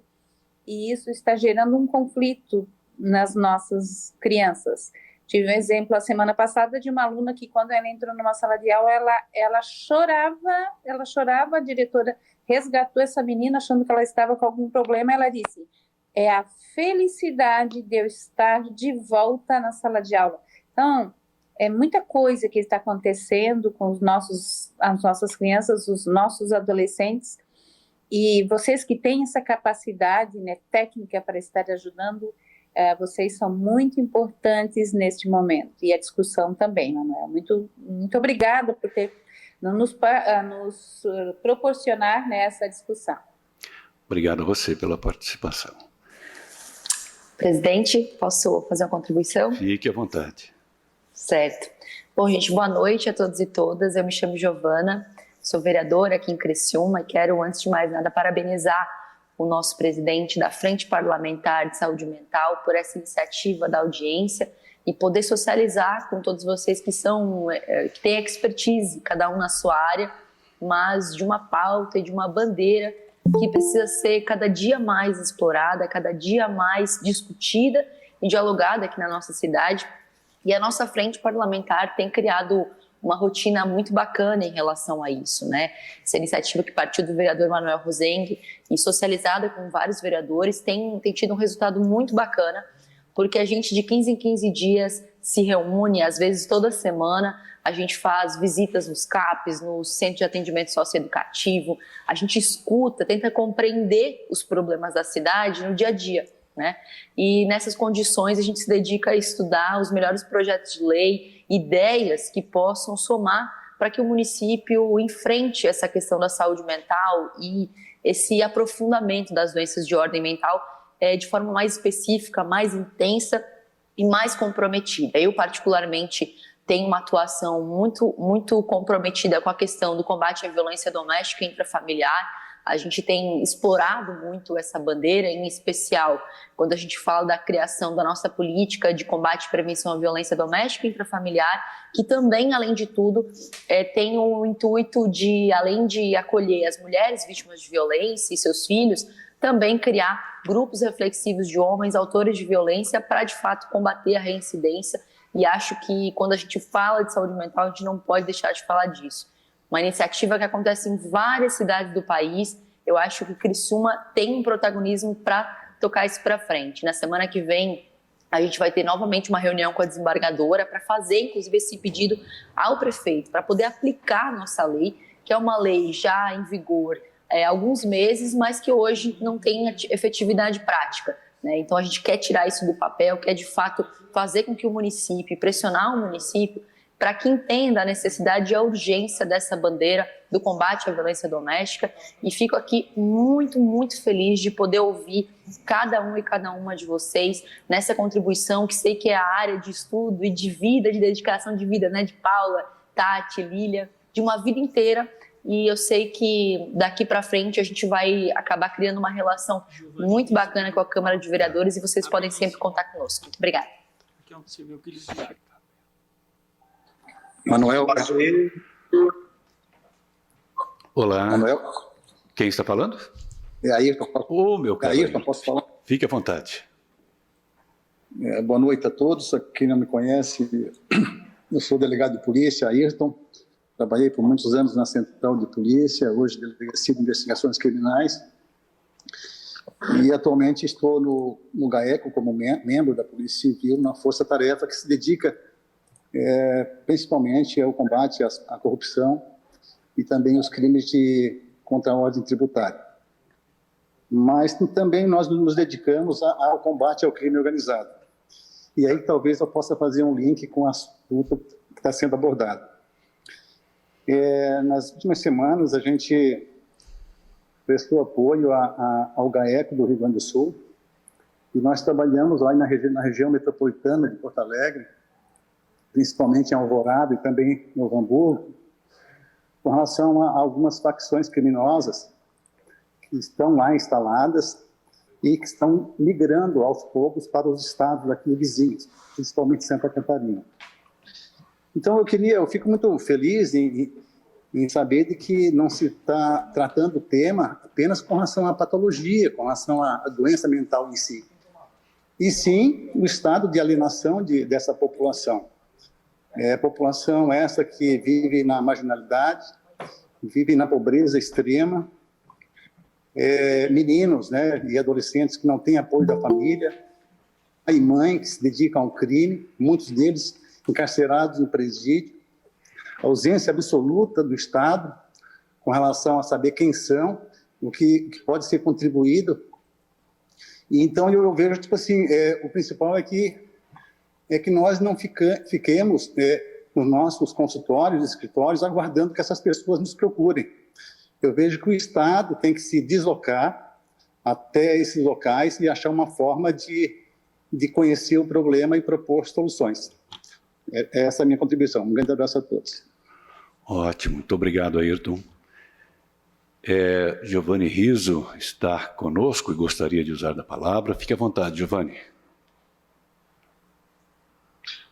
e isso está gerando um conflito nas nossas crianças. Tive um exemplo a semana passada de uma aluna que, quando ela entrou numa sala de aula, ela chorava, a diretora resgatou essa menina achando que ela estava com algum problema. Ela disse: é a felicidade de eu estar de volta na sala de aula. Então, é muita coisa que está acontecendo com as nossas crianças, os nossos adolescentes, e vocês que têm essa capacidade, né, técnica para estar ajudando, vocês são muito importantes neste momento, e a discussão também, Manuel. Muito, muito obrigada por ter nos proporcionar, né, essa discussão. Obrigado a você pela participação. Presidente, posso fazer uma contribuição? Fique à vontade. Certo. Bom, gente, boa noite a todos e todas. Eu me chamo Giovana, sou vereadora aqui em Criciúma e quero, antes de mais nada, parabenizar o nosso presidente da Frente Parlamentar de Saúde Mental por essa iniciativa da audiência e poder socializar com todos vocês que têm expertise, cada um na sua área, mas de uma pauta e de uma bandeira que precisa ser cada dia mais explorada, cada dia mais discutida e dialogada aqui na nossa cidade. E a nossa Frente Parlamentar tem criado uma rotina muito bacana em relação a isso, né? Essa iniciativa que partiu do vereador Manuel Rosengue e socializada com vários vereadores tem tido um resultado muito bacana, porque a gente de 15 em 15 dias se reúne, às vezes toda semana, a gente faz visitas nos CAPs, no Centro de Atendimento Socioeducativo, a gente escuta, tenta compreender os problemas da cidade no dia a dia, né? E nessas condições a gente se dedica a estudar os melhores projetos de lei, ideias que possam somar para que o município enfrente essa questão da saúde mental e esse aprofundamento das doenças de ordem mental de forma mais específica, mais intensa e mais comprometida. Eu, particularmente, tenho uma atuação muito, muito comprometida com a questão do combate à violência doméstica e intrafamiliar. A gente tem explorado muito essa bandeira, em especial quando a gente fala da criação da nossa política de combate e prevenção à violência doméstica e intrafamiliar, que também, além de tudo, tem o intuito de, além de acolher as mulheres vítimas de violência e seus filhos, também criar grupos reflexivos de homens autores de violência para, de fato, combater a reincidência. E acho que, quando a gente fala de saúde mental, a gente não pode deixar de falar disso. Uma iniciativa que acontece em várias cidades do país. Eu acho que Criciúma tem um protagonismo para tocar isso para frente. Na semana que vem, a gente vai ter novamente uma reunião com a desembargadora para fazer, inclusive, esse pedido ao prefeito, para poder aplicar a nossa lei, que é uma lei já em vigor há alguns meses, mas que hoje não tem efetividade prática, né? Então, a gente quer tirar isso do papel, quer, de fato, fazer com que o município, pressionar o município, para que entenda a necessidade e a urgência dessa bandeira do combate à violência doméstica. E fico aqui muito, muito feliz de poder ouvir cada um e cada uma de vocês nessa contribuição, que sei que é a área de estudo e de vida, de dedicação de vida, né, de Paula, Tati, Lília, de uma vida inteira e eu sei que daqui para frente a gente vai acabar criando uma relação muito bacana com a Câmara de Vereadores e vocês podem sempre contar conosco. Muito obrigada. Manuel. Olá. Manuel. Quem está falando? É Ayrton. Ô, meu caro. Ayrton, posso falar? Fique à vontade. Boa noite a todos. Quem não me conhece, eu sou delegado de polícia, Ayrton. Trabalhei por muitos anos na Central de Polícia, hoje Delegacia de Investigações Criminais. E atualmente estou no GAECO como membro da Polícia Civil, na Força Tarefa que se dedica principalmente ao combate à corrupção e também os crimes contra a ordem tributária. Mas também nós nos dedicamos ao combate ao crime organizado. E aí talvez eu possa fazer um link com o assunto que está sendo abordado. Nas últimas semanas, a gente prestou apoio ao GAECO do Rio Grande do Sul, e nós trabalhamos lá na região metropolitana de Porto Alegre, principalmente em Alvorada e também em Novo Hamburgo, com relação a algumas facções criminosas que estão lá instaladas e que estão migrando aos poucos para os estados aqui vizinhos, principalmente Santa Catarina. Então eu fico muito feliz em saber de que não se está tratando o tema apenas com relação à patologia, com relação à doença mental em si, e sim o estado de alienação dessa população. População essa que vive na marginalidade, vive na pobreza extrema, meninos, né, e adolescentes que não têm apoio da família, pai e mãe que se dedicam ao crime, muitos deles encarcerados no presídio, ausência absoluta do Estado com relação a saber quem são, o que pode ser contribuído. E então eu vejo, tipo assim, o principal é que nós não fiquemos nos nossos consultórios, escritórios, aguardando que essas pessoas nos procurem. Eu vejo que o Estado tem que se deslocar até esses locais e achar uma forma de conhecer o problema e propor soluções. Essa é a minha contribuição. Um grande abraço a todos. Ótimo, muito obrigado, Ayrton. Giovanni Rizzo está conosco e gostaria de usar da palavra. Fique à vontade, Giovanni.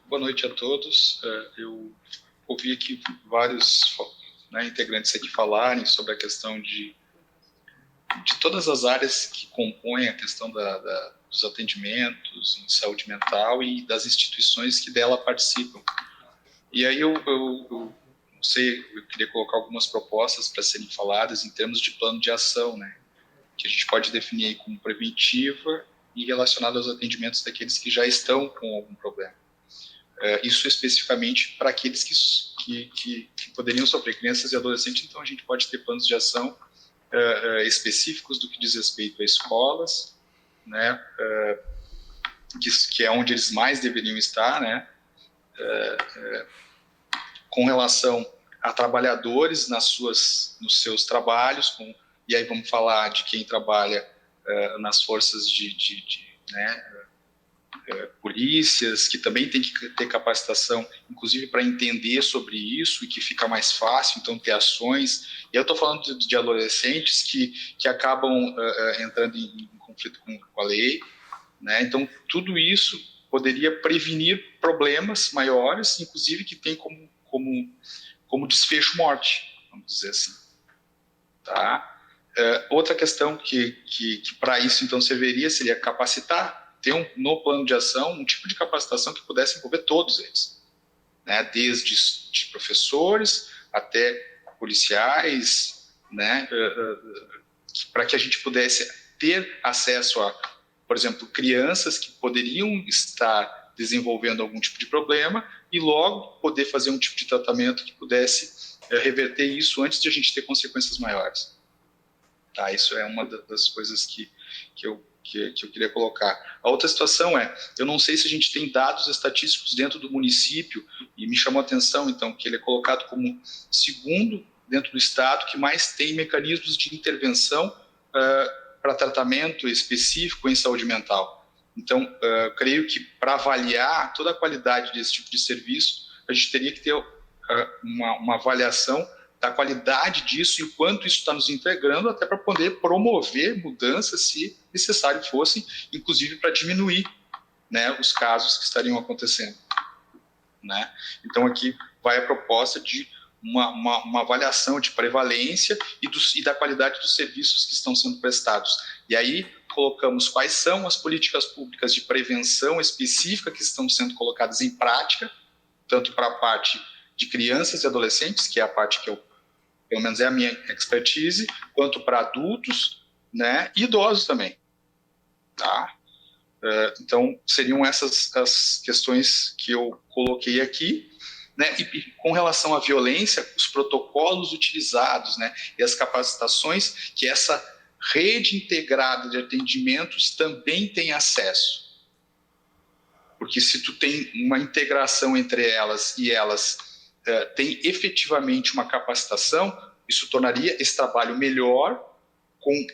Boa noite a todos. Eu ouvi aqui vários integrantes aqui falarem sobre a questão de todas as áreas que compõem a questão dos atendimentos em saúde mental e das instituições que dela participam. E aí eu queria colocar algumas propostas para serem faladas em termos de plano de ação, né, que a gente pode definir como preventiva e relacionada aos atendimentos daqueles que já estão com algum problema. Isso especificamente para aqueles que poderiam sofrer, crianças e adolescentes. Então a gente pode ter planos de ação específicos do que diz respeito a escolas, né, que é onde eles mais deveriam estar, né, com relação a trabalhadores nos seus trabalhos, e aí vamos falar de quem trabalha nas forças polícias, que também tem que ter capacitação, inclusive para entender sobre isso, e que fica mais fácil, então, ter ações. E eu estou falando de adolescentes que acabam entrando em conflito com a lei, né? Então, tudo isso poderia prevenir problemas maiores, inclusive que tem como desfecho morte, vamos dizer assim. Tá? Outra questão que para isso, então, serviria seria capacitar, ter no plano de ação um tipo de capacitação que pudesse envolver todos eles, né? Desde de professores até policiais, né? Para que a gente pudesse ter acesso a, por exemplo, crianças que poderiam estar desenvolvendo algum tipo de problema e logo poder fazer um tipo de tratamento que pudesse reverter isso antes de a gente ter consequências maiores. Tá? Isso é uma das coisas que eu queria colocar. A outra situação eu não sei se a gente tem dados estatísticos dentro do município, e me chamou a atenção, então, que ele é colocado como segundo dentro do estado que mais tem mecanismos de intervenção para tratamento específico em saúde mental. Então, creio que para avaliar toda a qualidade desse tipo de serviço, a gente teria que ter uma avaliação da qualidade disso e o quanto isso está nos integrando, até para poder promover mudanças, se necessário fossem, inclusive para diminuir, né, os casos que estariam acontecendo, né? Então aqui vai a proposta de uma avaliação de prevalência e da qualidade dos serviços que estão sendo prestados. E aí colocamos quais são as políticas públicas de prevenção específica que estão sendo colocadas em prática, tanto para a parte de crianças e adolescentes, que é a parte que pelo menos é a minha expertise, quanto para adultos, né, e idosos também. Tá? Então, seriam essas as questões que eu coloquei aqui, né? E com relação à violência, os protocolos utilizados, né, e as capacitações que essa rede integrada de atendimentos também tem acesso. Porque se tu tem uma integração entre elas e elas têm efetivamente uma capacitação, isso tornaria esse trabalho melhor, com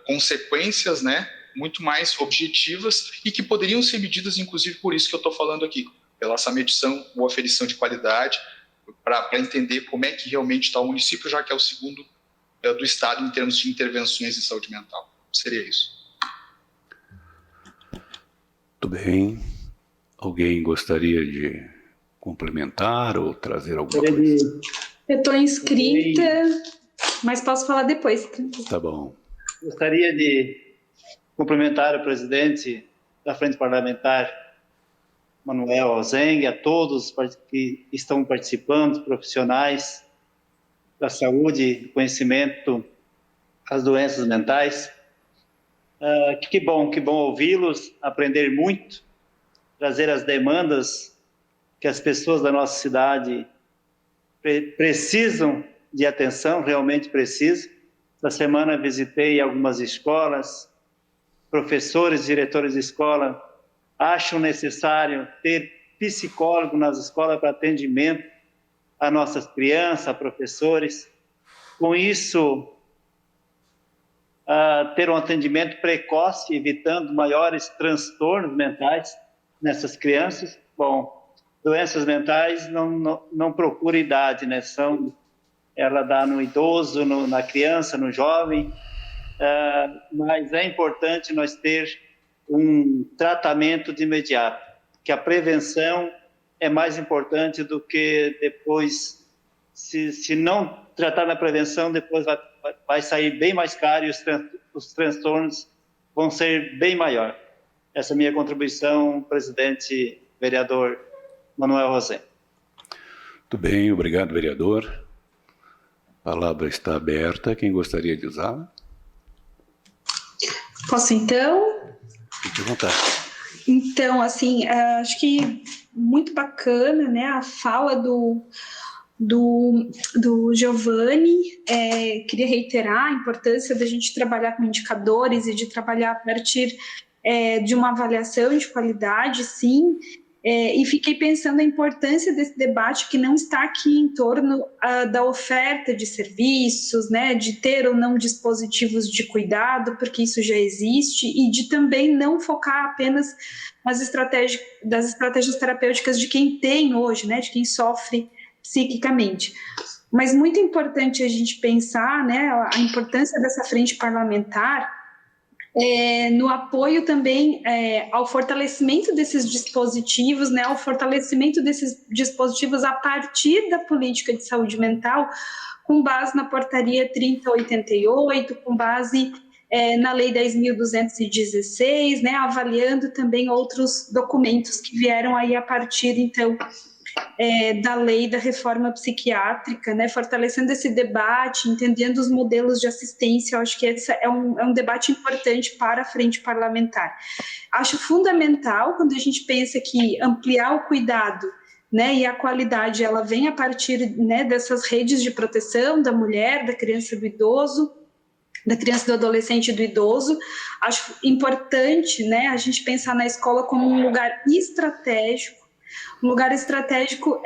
consequências, né, muito mais objetivas e que poderiam ser medidas, inclusive por isso que eu estou falando aqui, pela essa medição ou aferição de qualidade, para entender como é que realmente está o município, já que é o segundo do Estado em termos de intervenções em saúde mental. Seria isso. Muito bem. Alguém gostaria de complementar ou trazer alguma coisa? Eu estou inscrita, mas posso falar depois. Tá bom. Gostaria de cumprimentar o presidente da Frente Parlamentar, Manuel Alzeng, a todos que estão participando, profissionais da saúde, do conhecimento das doenças mentais. Que bom ouvi-los, aprender muito, trazer as demandas que as pessoas da nossa cidade precisam de atenção, realmente precisam. Essa semana visitei algumas escolas, professores, diretores de escola acham necessário ter psicólogo nas escolas para atendimento a nossas crianças, a professores. Com isso, ter um atendimento precoce, evitando maiores transtornos mentais nessas crianças. Bom, doenças mentais não procuram idade, né? Ela dá no idoso, na criança, no jovem, mas é importante nós ter um tratamento de imediato, que a prevenção é mais importante do que depois, se não tratar na prevenção, depois vai sair bem mais caro e os transtornos vão ser bem maior. Essa é a minha contribuição, presidente, vereador Manuel Rosén. Muito bem, obrigado, vereador. A palavra está aberta. Quem gostaria de usá-la? Posso, então? Fique à vontade. Então, assim, acho que muito bacana, né, a fala do Giovanni. Queria reiterar a importância da gente trabalhar com indicadores e de trabalhar a partir de uma avaliação de qualidade, sim. E fiquei pensando a importância desse debate, que não está aqui em torno da oferta de serviços, né, de ter ou não dispositivos de cuidado, porque isso já existe, e de também não focar apenas das estratégias terapêuticas de quem tem hoje, né, de quem sofre psiquicamente. Mas muito importante a gente pensar, né, a importância dessa frente parlamentar no apoio também ao fortalecimento desses dispositivos, né, ao fortalecimento desses dispositivos a partir da política de saúde mental, com base na portaria 3088, com base na lei 10.216, né, avaliando também outros documentos que vieram aí a partir, então, da lei da reforma psiquiátrica, né, fortalecendo esse debate, entendendo os modelos de assistência. Eu acho que esse é um debate importante para a frente parlamentar. Acho fundamental, quando a gente pensa que ampliar o cuidado, né, e a qualidade, ela vem a partir, né, dessas redes de proteção da mulher, da criança e do idoso, da criança, do adolescente e do idoso. Acho importante, né, a gente pensar na escola como um lugar estratégico. Um lugar estratégico,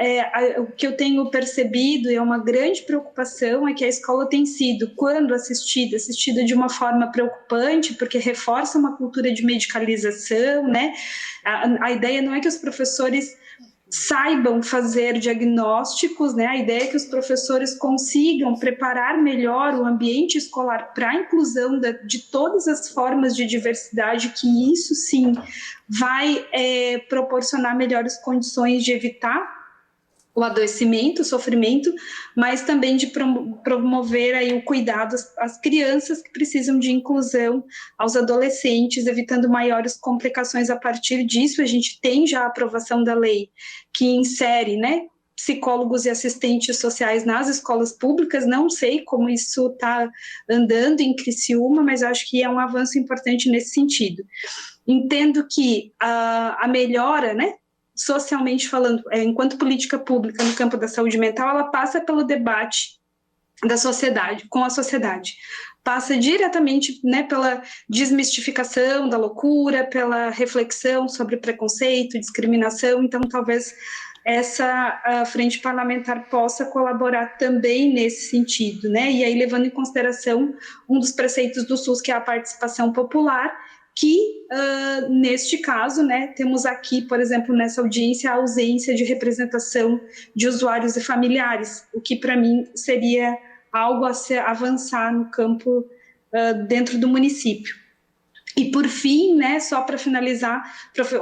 o que eu tenho percebido, e é uma grande preocupação, é que a escola tem sido, quando assistida de uma forma preocupante, porque reforça uma cultura de medicalização, né? A ideia não é que os professores saibam fazer diagnósticos, né? A ideia é que os professores consigam preparar melhor o ambiente escolar para a inclusão de todas as formas de diversidade, que isso sim vai proporcionar melhores condições de evitar o adoecimento, o sofrimento, mas também de promover aí o cuidado às crianças que precisam de inclusão, aos adolescentes, evitando maiores complicações a partir disso. A gente tem já a aprovação da lei que insere, né, psicólogos e assistentes sociais nas escolas públicas. Não sei como isso está andando em Criciúma, mas acho que é um avanço importante nesse sentido. Entendo que a melhora, né, socialmente falando, enquanto política pública no campo da saúde mental, ela passa pelo debate da sociedade, com a sociedade. Passa diretamente, né, pela desmistificação da loucura, pela reflexão sobre preconceito, discriminação. Então, talvez essa frente parlamentar possa colaborar também nesse sentido, né? E aí, levando em consideração um dos preceitos do SUS, que é a participação popular, que, neste caso, né, temos aqui, por exemplo, nessa audiência, a ausência de representação de usuários e familiares, o que, para mim, seria algo a se avançar no campo dentro do município. E, por fim, né, só para finalizar,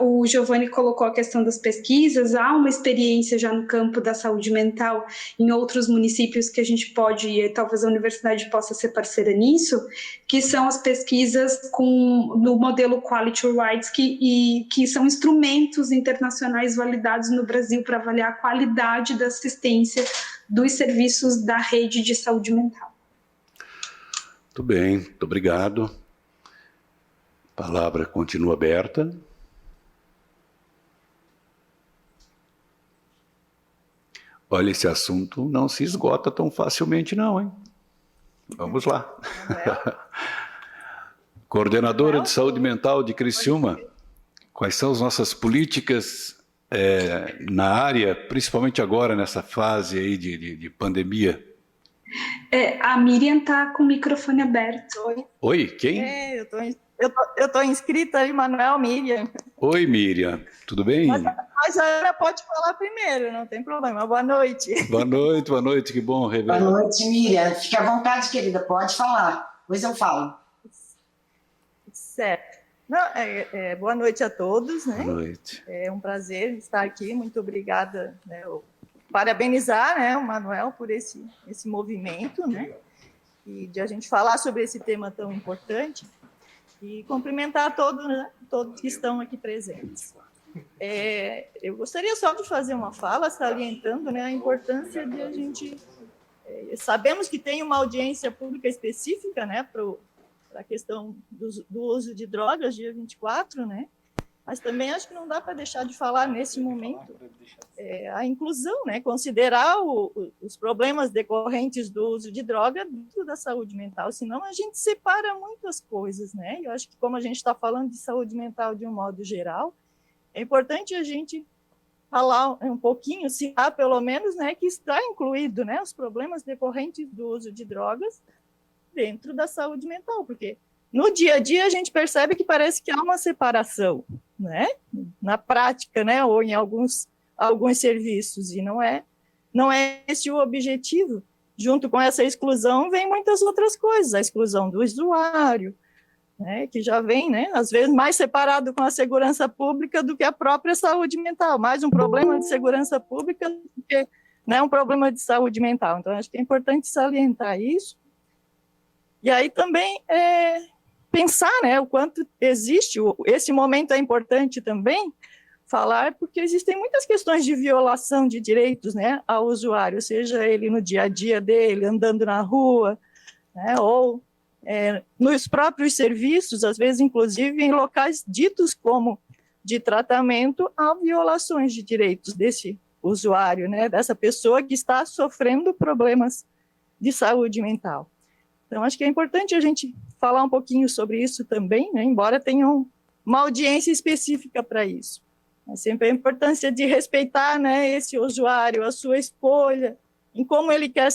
o Giovanni colocou a questão das pesquisas. Há uma experiência já no campo da saúde mental em outros municípios que a gente pode, e talvez a universidade possa ser parceira nisso, que são as pesquisas no modelo Quality Rights, que são instrumentos internacionais validados no Brasil para avaliar a qualidade da assistência dos serviços da rede de saúde mental. Muito bem, muito obrigado. A palavra continua aberta. Olha, esse assunto não se esgota tão facilmente não, hein? Vamos lá. Coordenadora de Saúde Mental de Criciúma, quais são as nossas políticas na área, principalmente agora nessa fase aí de pandemia? A Miriam está com o microfone aberto. Oi, quem? Eu estou inscrita aí, Manuel Miriam. Oi, Miriam, tudo bem? Mas a Ana pode falar primeiro, não tem problema. Boa noite. Boa noite, que bom rever. Boa noite, Miriam. Fique à vontade, querida, pode falar. Depois eu falo. Certo. Não, boa noite a todos, né? Boa noite. É um prazer estar aqui, muito obrigada, né? Parabenizar, né, o Manuel por esse movimento, né? E de a gente falar sobre esse tema tão importante. E cumprimentar todos, né, todos que estão aqui presentes. Eu gostaria só de fazer uma fala salientando, né, a importância de a gente... sabemos que tem uma audiência pública específica, né, para a questão do uso de drogas, dia 24, né, mas também acho que não dá para deixar de falar nesse momento a inclusão, né, considerar os problemas decorrentes do uso de droga dentro da saúde mental, senão a gente separa muitas coisas, né? Eu acho que como a gente está falando de saúde mental de um modo geral, é importante a gente falar um pouquinho, citar pelo menos, né, que está incluído, né, os problemas decorrentes do uso de drogas dentro da saúde mental, porque no dia a dia a gente percebe que parece que há uma separação, né, na prática, né, ou em alguns serviços, e não é esse o objetivo. Junto com essa exclusão vem muitas outras coisas, a exclusão do usuário, né, que já vem, né, às vezes mais separado com a segurança pública do que a própria saúde mental, mais um problema de segurança pública do que, né, um problema de saúde mental. Então, acho que é importante salientar isso. E aí também pensar, né, o quanto existe, esse momento é importante também falar, porque existem muitas questões de violação de direitos, né, ao usuário, seja ele no dia a dia dele, andando na rua, né, ou nos próprios serviços, às vezes, inclusive, em locais ditos como de tratamento, há violações de direitos desse usuário, né, dessa pessoa que está sofrendo problemas de saúde mental. Então, acho que é importante a gente falar um pouquinho sobre isso também, né, embora tenha uma audiência específica para isso. Mas sempre a importância de respeitar, né, esse usuário, a sua escolha, em como ele quer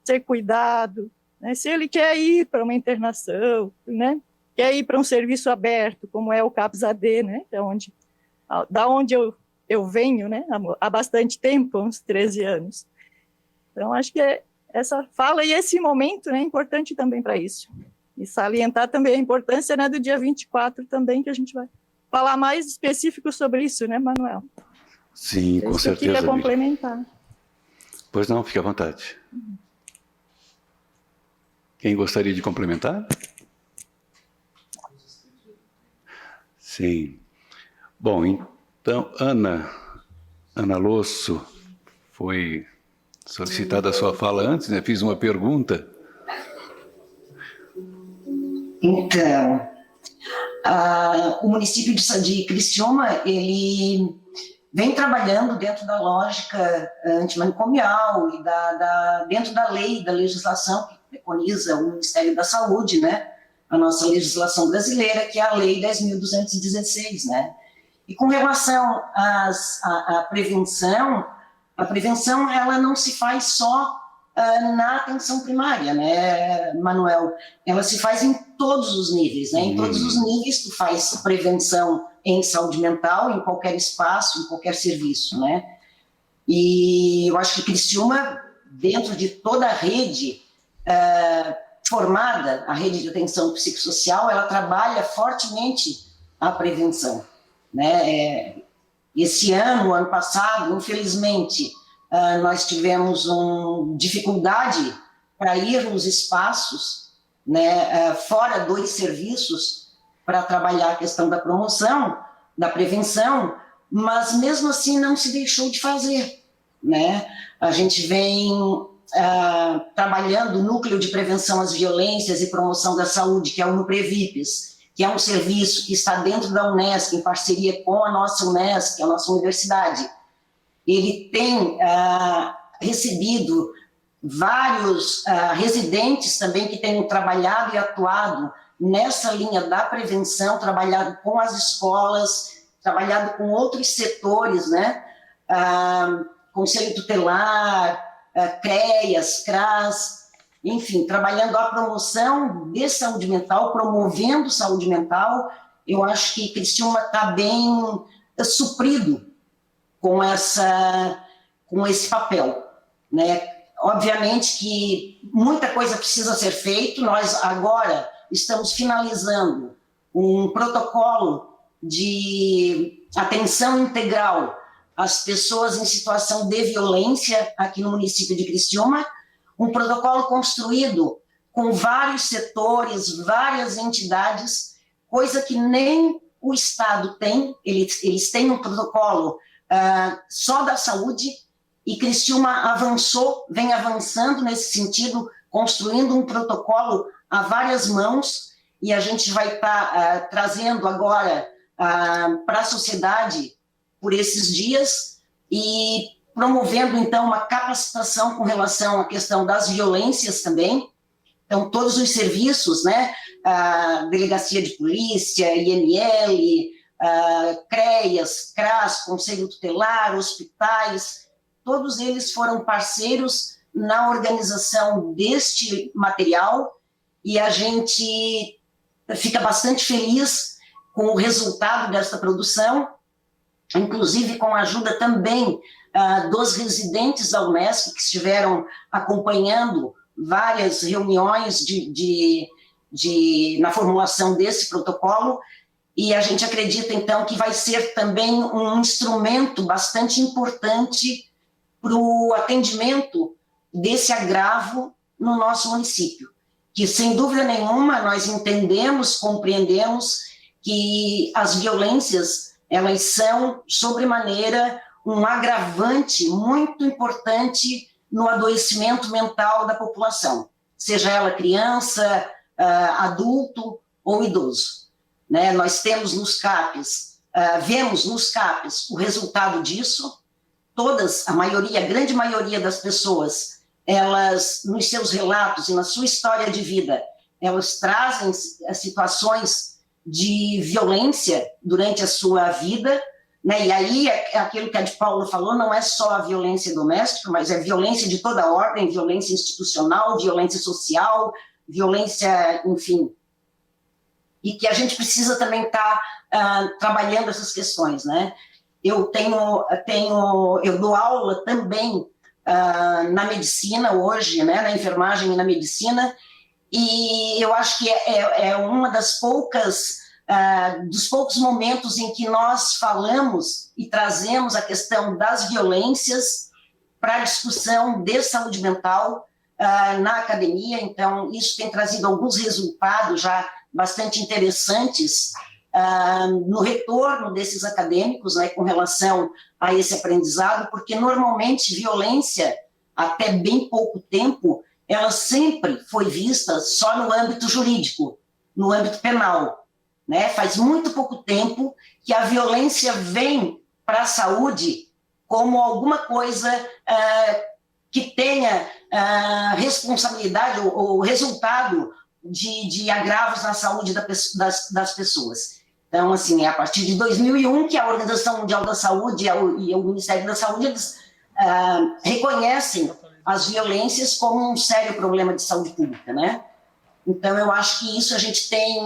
ser cuidado, né, se ele quer ir para uma internação, né, quer ir para um serviço aberto, como é o CAPS-AD, né, da onde eu eu venho, né, há bastante tempo, uns 13 anos. Então, acho que essa fala e esse momento, né, é importante também para isso. E salientar também a importância, né, do dia 24 também, que a gente vai falar mais específico sobre isso, né, Manuel? Sim, com certeza. Eu queria complementar. Pois não, fique à vontade. Quem gostaria de complementar? Sim. Bom, então, Ana Losso, foi solicitada a sua fala antes, né? Fiz uma pergunta. Então, o município de Criciúma, ele vem trabalhando dentro da lógica antimanicomial e dentro da lei, da legislação que preconiza o Ministério da Saúde, né? A nossa legislação brasileira, que é a Lei 10.216, né? E com relação à prevenção, a prevenção ela não se faz só na atenção primária, né, Manuel? Ela se faz em todos os níveis, né? Em todos os níveis tu faz prevenção em saúde mental, em qualquer espaço, em qualquer serviço, né? E eu acho que Criciúma, dentro de toda a rede formada, a rede de atenção psicossocial, ela trabalha fortemente a prevenção, né? Esse ano passado, infelizmente, nós tivemos dificuldade para ir nos espaços, né, fora dos serviços, para trabalhar a questão da promoção, da prevenção, mas mesmo assim não se deixou de fazer, né? A gente vem trabalhando o Núcleo de Prevenção às Violências e Promoção da Saúde, que é o NUPREVIPES, que é um serviço que está dentro da Unesc, em parceria com a nossa Unesc, a nossa universidade. Ele tem recebido vários residentes também que têm trabalhado e atuado nessa linha da prevenção, trabalhado com as escolas, trabalhado com outros setores, né? Conselho Tutelar, CREAS, CRAS, enfim, trabalhando a promoção de saúde mental, promovendo saúde mental. Eu acho que Criciúma está bem suprido com esse papel, né? Obviamente que muita coisa precisa ser feita. Nós agora estamos finalizando um protocolo de atenção integral às pessoas em situação de violência aqui no município de Criciúma, um protocolo construído com vários setores, várias entidades, coisa que nem o Estado tem. Eles têm um protocolo só da saúde, e Criciúma vem avançando nesse sentido, construindo um protocolo a várias mãos, e a gente vai estar trazendo agora para a sociedade por esses dias e promovendo, então, uma capacitação com relação à questão das violências também. Então, todos os serviços, né, Delegacia de Polícia, IML, CREAS, CRAS, Conselho Tutelar, hospitais, todos eles foram parceiros na organização deste material, e a gente fica bastante feliz com o resultado desta produção, inclusive com a ajuda também dos residentes da Unesc, que estiveram acompanhando várias reuniões na formulação desse protocolo, e a gente acredita, então, que vai ser também um instrumento bastante importante para o atendimento desse agravo no nosso município, que, sem dúvida nenhuma, nós entendemos, compreendemos que as violências, elas são, sobremaneira, um agravante muito importante no adoecimento mental da população, seja ela criança, adulto ou idoso, né? Nós temos nos CAPs, vemos nos CAPs o resultado disso. A grande maioria das pessoas, elas, nos seus relatos e na sua história de vida, elas trazem situações de violência durante a sua vida, né? E aí, aquilo que a de Paula falou, não é só a violência doméstica, mas é violência de toda ordem, violência institucional, violência social, violência, enfim. E que a gente precisa também estar trabalhando essas questões, né? eu dou aula também na medicina hoje, né, na enfermagem e na medicina, e eu acho que é uma dos poucos momentos em que nós falamos e trazemos a questão das violências para a discussão de saúde mental na academia. Então, isso tem trazido alguns resultados já bastante interessantes no retorno desses acadêmicos, né, com relação a esse aprendizado, porque normalmente violência, até bem pouco tempo, ela sempre foi vista só no âmbito jurídico, no âmbito penal, né? Faz muito pouco tempo que a violência vem para a saúde como alguma coisa que tenha responsabilidade ou resultado de agravos na saúde das pessoas. Então, assim, é a partir de 2001 que a Organização Mundial da Saúde e o Ministério da Saúde eles, reconhecem as violências como um sério problema de saúde pública, né? Então, eu acho que isso a gente tem...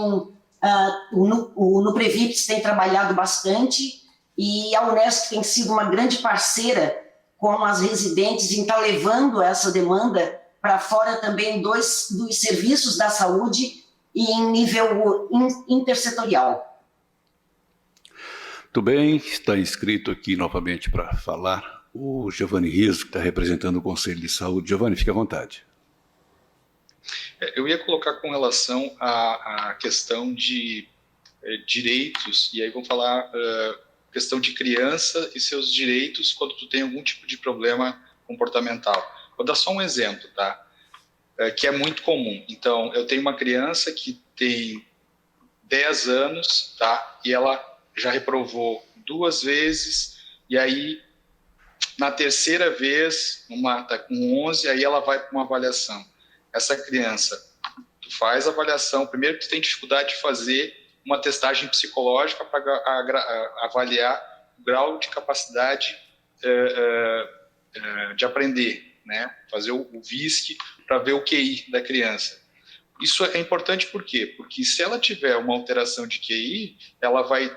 o Nuprevips tem trabalhado bastante e a Unesco tem sido uma grande parceira com as residentes em estar levando essa demanda para fora também dos serviços da saúde e em nível intersetorial. Muito bem, está inscrito aqui novamente para falar o Giovanni Riso, que está representando o Conselho de Saúde. Giovanni, fique à vontade. Eu ia colocar com relação à questão de direitos, e aí vamos falar questão de criança e seus direitos quando tu tem algum tipo de problema comportamental. Vou dar só um exemplo, tá? Que é muito comum. Então, eu tenho uma criança que tem 10 anos, tá? E ela já reprovou 2 vezes, e aí, na terceira vez, está com 11, aí ela vai para uma avaliação. Essa criança, tu faz a avaliação, primeiro tu tem dificuldade de fazer uma testagem psicológica para avaliar o grau de capacidade de aprender, né? Fazer o VISC para ver o QI da criança. Isso é importante por quê? Porque se ela tiver uma alteração de QI, ela vai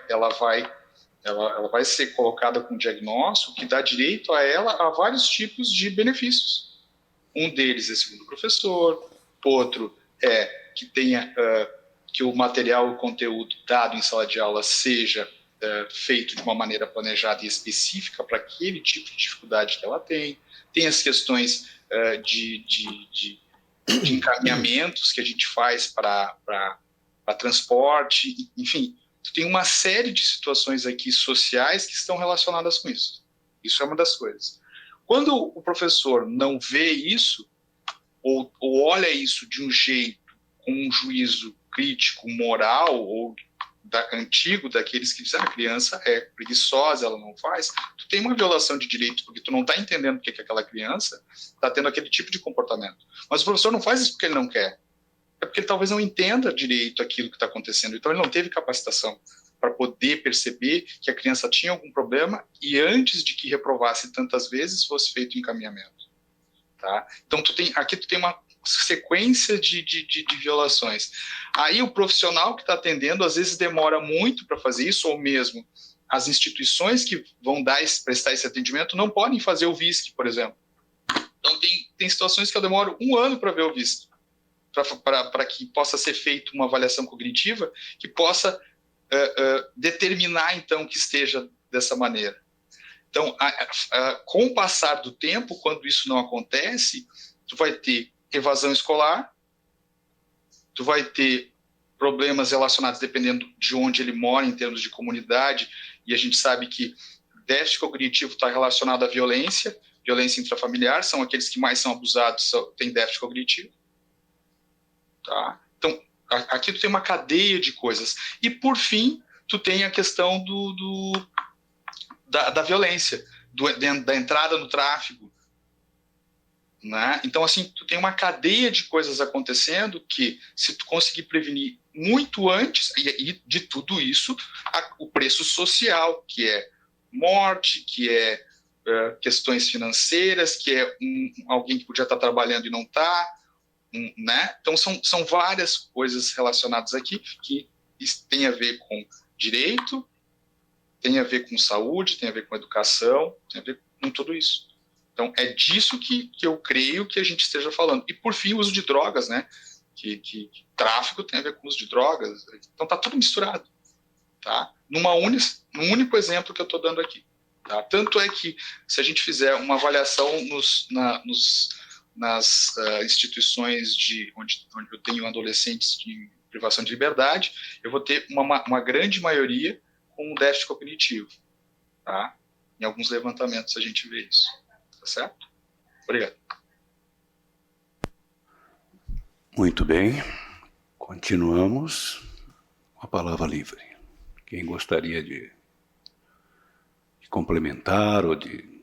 ser colocada com um diagnóstico que dá direito a ela a vários tipos de benefícios. Um deles é segundo o professor, outro é que tenha que o material, o conteúdo dado em sala de aula seja feito de uma maneira planejada e específica para aquele tipo de dificuldade que ela tem. Tem as questões de encaminhamentos que a gente faz para transporte, enfim, tem uma série de situações aqui sociais que estão relacionadas com isso. Isso é uma das coisas. Quando o professor não vê isso, ou olha isso de um jeito, com um juízo crítico, moral, ou antigo, daqueles que dizem a criança é preguiçosa, ela não faz, tu tem uma violação de direito, porque tu não está entendendo porque que aquela criança está tendo aquele tipo de comportamento. Mas o professor não faz isso porque ele não quer. É porque ele talvez não entenda direito aquilo que está acontecendo. Então ele não teve capacitação para poder perceber que a criança tinha algum problema e antes de que reprovasse tantas vezes fosse feito o encaminhamento. Tá? Então aqui tu tem uma sequência de violações. Aí o profissional que está atendendo às vezes demora muito para fazer isso, ou mesmo as instituições que vão prestar esse atendimento não podem fazer o VISC, por exemplo. Então tem situações que eu demoro 1 ano para ver o VISC, para que possa ser feita uma avaliação cognitiva que possa determinar então que esteja dessa maneira. Então, com o passar do tempo, quando isso não acontece, tu vai ter evasão escolar, tu vai ter problemas relacionados dependendo de onde ele mora em termos de comunidade, e a gente sabe que déficit cognitivo está relacionado à violência intrafamiliar, são aqueles que mais são abusados, têm déficit cognitivo. Tá? Então, aqui tu tem uma cadeia de coisas. E, por fim, tu tem a questão da violência, da entrada no tráfico. Né? Então, assim, tu tem uma cadeia de coisas acontecendo que, se tu conseguir prevenir muito antes, e de tudo isso, o preço social, que é morte, que é questões financeiras, que é alguém que podia estar trabalhando e não está, né? Então, são várias coisas relacionadas aqui que tem a ver com direito, tem a ver com saúde, tem a ver com educação, tem a ver com tudo isso. Então, é disso que eu creio que a gente esteja falando. E, por fim, o uso de drogas, né? Que tráfico tem a ver com o uso de drogas. Então, está tudo misturado. Tá? Num único exemplo que eu estou dando aqui. Tá? Tanto é que, se a gente fizer uma avaliação nas instituições onde eu tenho adolescentes de privação de liberdade, eu vou ter uma grande maioria com um déficit cognitivo. Tá? Em alguns levantamentos a gente vê isso. Tá certo? Obrigado. Muito bem. Continuamos com a palavra livre. Quem gostaria de complementar ou de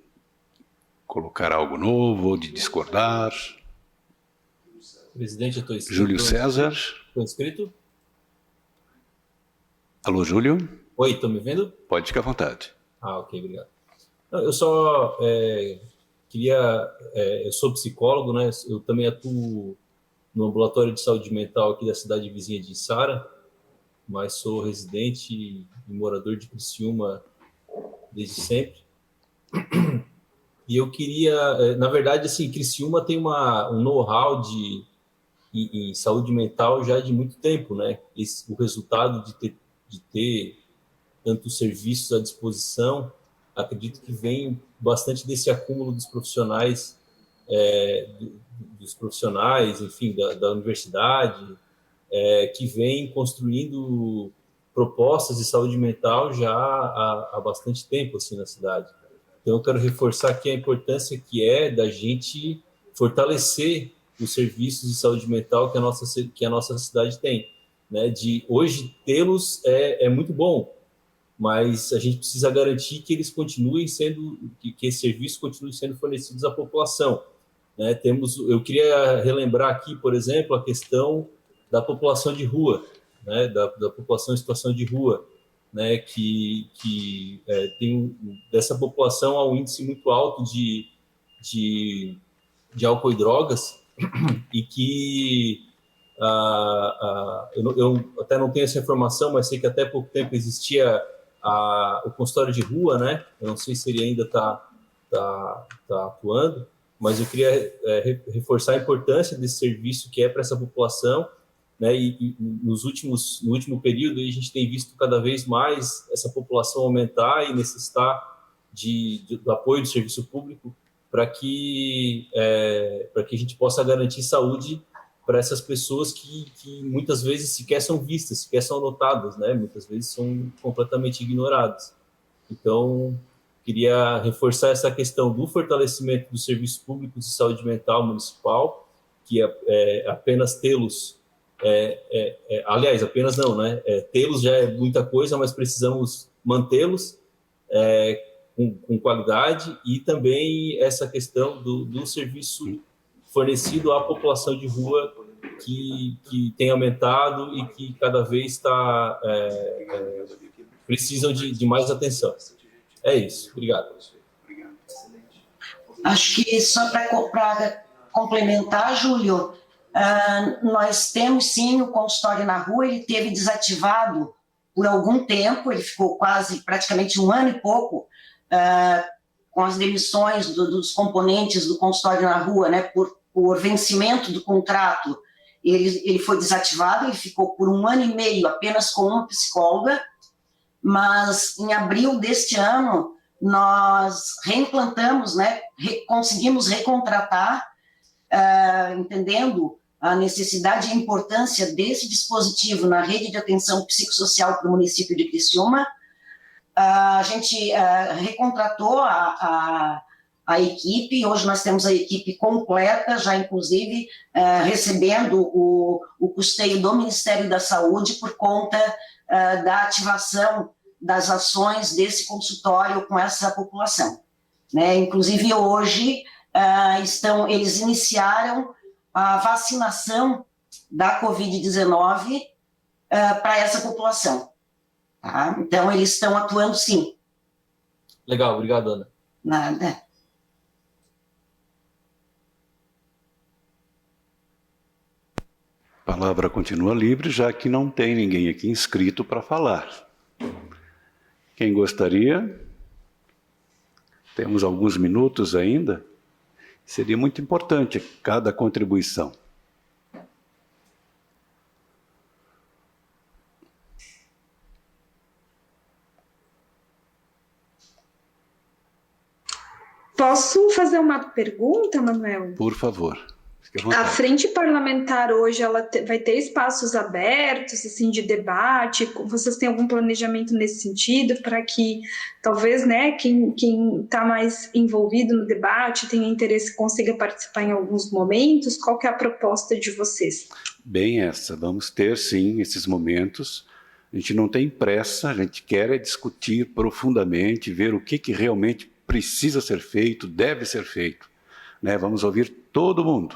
colocar algo novo ou de discordar? Presidente, eu estou inscrito. Júlio César. Estou inscrito? Alô, Júlio? Oi, estão me vendo? Pode ficar à vontade. Ok, obrigado. Eu só eu sou psicólogo, né? Eu também atuo no ambulatório de saúde mental aqui da cidade vizinha de Içara, mas sou residente e morador de Criciúma desde sempre. E eu queria, na verdade, assim, Criciúma tem um know-how em saúde mental já de muito tempo, né? O resultado de ter tantos serviços à disposição, acredito que vem bastante desse acúmulo dos profissionais, enfim, da universidade, que vem construindo propostas de saúde mental já há bastante tempo assim na cidade. Então, eu quero reforçar aqui a importância que é da gente fortalecer os serviços de saúde mental que a nossa cidade tem, né? De hoje tê-los é muito bom, mas a gente precisa garantir que eles continuem sendo, que esses serviços continuem sendo fornecidos à população, né? Eu queria relembrar aqui, por exemplo, a questão da população de rua, né? Da população em situação de rua, né? Que tem dessa população há um índice muito alto de álcool e drogas, e que eu até não tenho essa informação, mas sei que até pouco tempo existia o consultório de rua, né? Eu não sei se ele ainda está atuando, mas eu queria reforçar a importância desse serviço que é para essa população, né? E no último período a gente tem visto cada vez mais essa população aumentar e necessitar do apoio do serviço público para que a gente possa garantir saúde para essas pessoas que muitas vezes sequer são vistas, sequer são notadas, né? Muitas vezes são completamente ignoradas. Então, queria reforçar essa questão do fortalecimento dos serviços públicos de saúde mental municipal, que apenas tê-los, aliás, apenas não, né? Tê-los já é muita coisa, mas precisamos mantê-los com qualidade, e também essa questão do serviço fornecido à população de rua, que tem aumentado e que cada vez precisam de mais atenção. É isso. Obrigado. Acho que só para complementar, Júlio, nós temos sim o consultório na rua. Ele teve desativado por algum tempo, ele ficou praticamente um ano e pouco com as demissões dos componentes do consultório na rua, né, por vencimento do contrato. Ele foi desativado, ele ficou por um ano e meio apenas com uma psicóloga, mas em abril deste ano nós reimplantamos, né, conseguimos recontratar, entendendo a necessidade e a importância desse dispositivo na rede de atenção psicossocial para o município de Criciúma. A gente recontratou a equipe. Hoje nós temos a equipe completa, já inclusive recebendo o custeio do Ministério da Saúde por conta da ativação das ações desse consultório com essa população, né? Inclusive hoje eles iniciaram a vacinação da Covid-19 para essa população. Tá? Então, eles estão atuando, sim. Legal, obrigado, Ana. Nada. A palavra continua livre, já que não tem ninguém aqui inscrito para falar. Quem gostaria? Temos alguns minutos ainda. Seria muito importante cada contribuição. Posso fazer uma pergunta, Manuel? Por favor. A frente parlamentar hoje ela vai ter espaços abertos assim de debate? Vocês têm algum planejamento nesse sentido para que talvez, né, quem está mais envolvido no debate, tenha interesse, consiga participar em alguns momentos? Qual que é a proposta de vocês? Bem essa, vamos ter sim esses momentos. A gente não tem pressa, a gente quer discutir profundamente, ver o que realmente precisa ser feito, deve ser feito, né? Vamos ouvir todo mundo.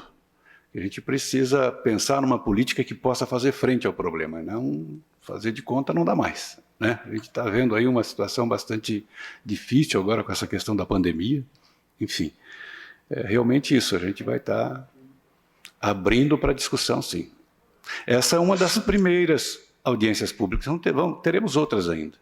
A gente precisa pensar numa política que possa fazer frente ao problema, não fazer de conta não dá mais, né? A gente está vendo aí uma situação bastante difícil agora com essa questão da pandemia, enfim, é realmente isso, a gente vai estar abrindo para discussão, sim. Essa é uma das primeiras audiências públicas, teremos outras ainda.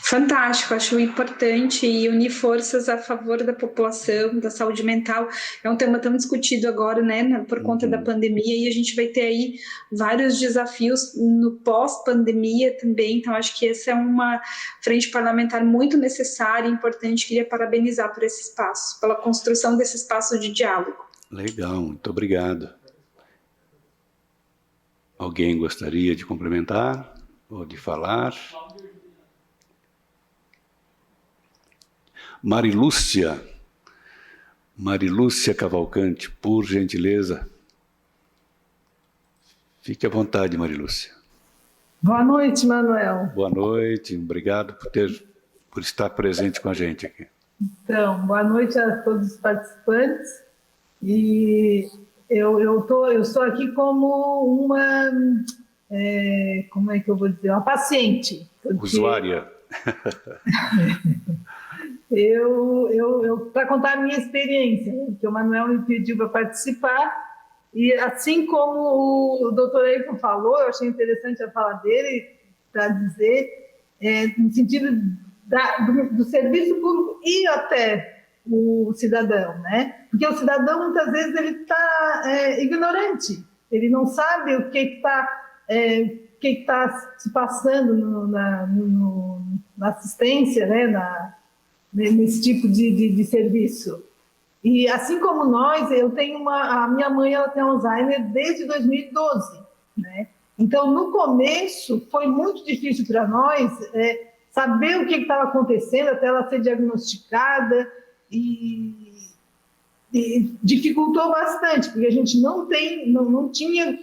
Fantástico, acho importante e unir forças a favor da população, da saúde mental. É um tema tão discutido agora, né, por conta da pandemia, e a gente vai ter aí vários desafios no pós-pandemia também, então acho que essa é uma frente parlamentar muito necessária e importante. Queria parabenizar por esse espaço, pela construção desse espaço de diálogo. Legal, muito obrigado. Alguém gostaria de complementar ou de falar? Marilúcia Cavalcante, por gentileza. Fique à vontade, Marilúcia. Boa noite, Manuel. Boa noite, obrigado por estar presente com a gente aqui. Então, boa noite a todos os participantes. E eu estou aqui como uma, como é que eu vou dizer, uma paciente. Usuária. Para contar a minha experiência, que o Manuel me pediu para participar, e assim como o doutor Ayrton falou, eu achei interessante a fala dele, para dizer, no sentido do serviço público e até o cidadão, né? Porque o cidadão, muitas vezes, ele está ignorante, ele não sabe o que está se passando na assistência, né? Nesse tipo de serviço. E assim como nós, a minha mãe ela tem Alzheimer desde 2012, né? Então, no começo, foi muito difícil para nós saber o que estava acontecendo até ela ser diagnosticada, e dificultou bastante, porque a gente não tinha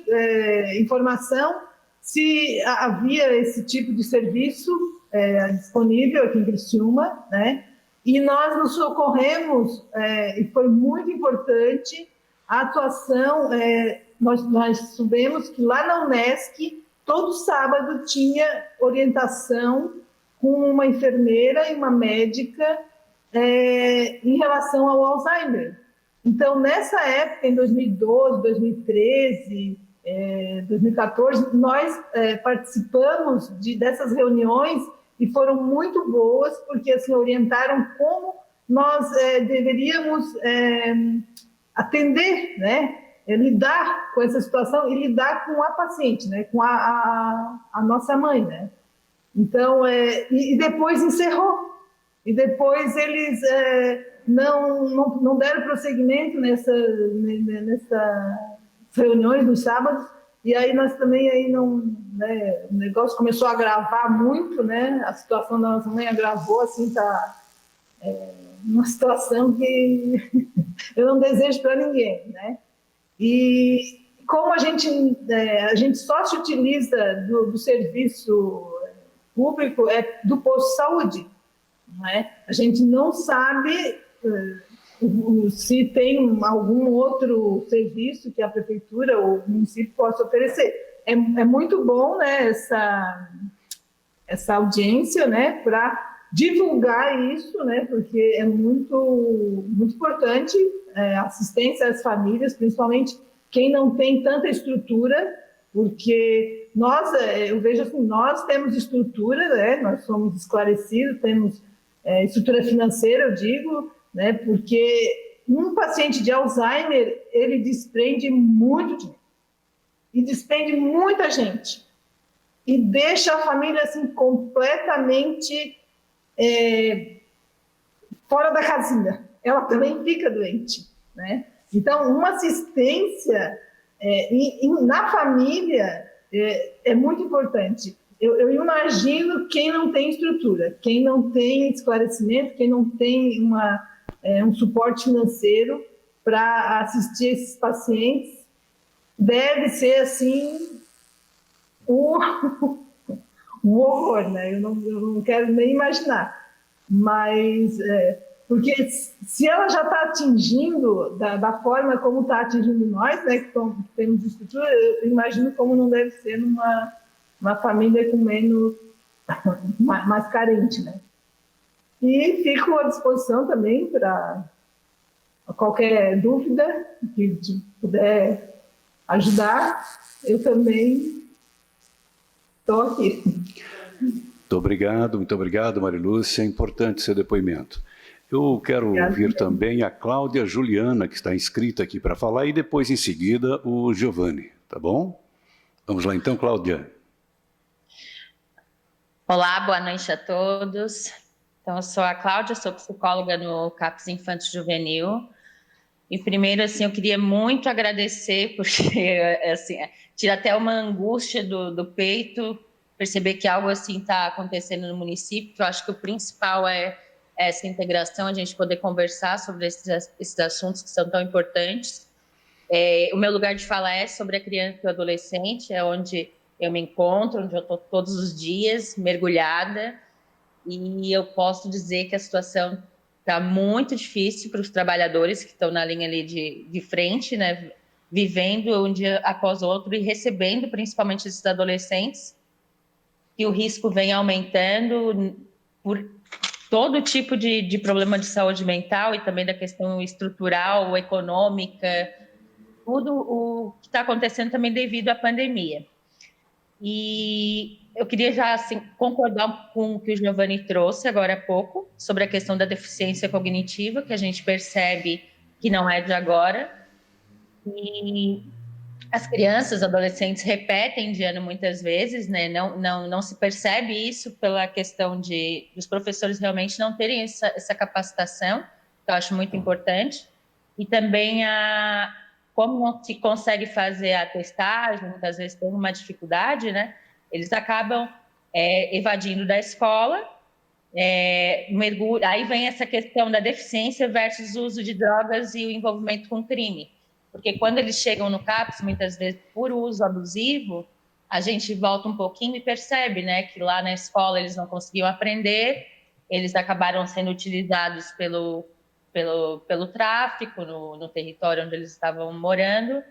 informação se havia esse tipo de serviço disponível aqui em Criciúma, né? E nós nos socorremos, e foi muito importante a atuação. Nós soubemos que lá na Unesc, todo sábado tinha orientação com uma enfermeira e uma médica em relação ao Alzheimer. Então, nessa época, em 2012, 2013, 2014, nós participamos dessas reuniões e foram muito boas, porque assim, orientaram como nós deveríamos atender, né? Lidar com essa situação e lidar com a paciente, né? Com a nossa mãe, né? Então, e depois encerrou. E depois eles não deram prosseguimento nessas reuniões nos sábados, e aí nós também né, o negócio começou a agravar muito, né? A situação da nossa mãe agravou, assim, está uma situação que eu não desejo para ninguém, né? E como a gente só se utiliza do serviço público do posto de saúde, não é? A gente não sabe se tem algum outro serviço que a prefeitura ou o município possa oferecer. É muito bom, né, essa audiência, né, para divulgar isso, né, porque é muito, muito importante assistência às famílias, principalmente quem não tem tanta estrutura Porque eu vejo assim, nós temos estrutura, né? Nós somos esclarecidos, temos estrutura financeira, eu digo, né? Porque um paciente de Alzheimer, ele desprende muito dinheiro e despende muita gente e deixa a família assim completamente fora da casinha. Ela também fica doente, né? Então, uma assistência na família é muito importante. Eu imagino quem não tem estrutura, quem não tem esclarecimento, quem não tem um suporte financeiro para assistir esses pacientes, deve ser assim um horror, né? Eu não quero nem imaginar, mas porque se ela já está atingindo da forma como está atingindo nós, né, que temos estrutura, eu imagino como não deve ser numa família com menos, mais carente, né? E fico à disposição também para qualquer dúvida que puder ajudar, eu também estou aqui. Muito obrigado, Marilúcia. É importante seu depoimento. Eu quero ouvir também a Cláudia Juliana, que está inscrita aqui para falar, e depois, em seguida, o Giovanni, tá bom? Vamos lá então, Cláudia. Olá, boa noite a todos. Então, eu sou a Cláudia, sou psicóloga no CAPS Infanto Juvenil. E primeiro, assim, eu queria muito agradecer, porque, assim, tira até uma angústia do peito, perceber que algo assim está acontecendo no município, que eu acho que o principal é essa integração, a gente poder conversar sobre esses assuntos que são tão importantes. O meu lugar de fala é sobre a criança e o adolescente, é onde eu me encontro, onde eu estou todos os dias mergulhada, e eu posso dizer que a situação está muito difícil para os trabalhadores que estão na linha ali de frente, né, vivendo um dia após o outro e recebendo principalmente esses adolescentes, que o risco vem aumentando por todo tipo de problema de saúde mental e também da questão estrutural, econômica, tudo o que está acontecendo também devido à pandemia. E eu queria já assim, concordar com o que o Giovanni trouxe agora há pouco, sobre a questão da deficiência cognitiva, que a gente percebe que não é de agora. E as crianças, adolescentes repetem de ano muitas vezes, né? Não se percebe isso pela questão dos professores realmente não terem essa capacitação, que eu acho muito importante. E também como não se consegue fazer a testagem, muitas vezes tem uma dificuldade, né? Eles acabam evadindo da escola, aí vem essa questão da deficiência versus o uso de drogas e o envolvimento com crime. Porque quando eles chegam no CAPS, muitas vezes por uso abusivo, a gente volta um pouquinho e percebe, né, que lá na escola eles não conseguiam aprender, eles acabaram sendo utilizados pelo tráfico no território onde eles estavam morando,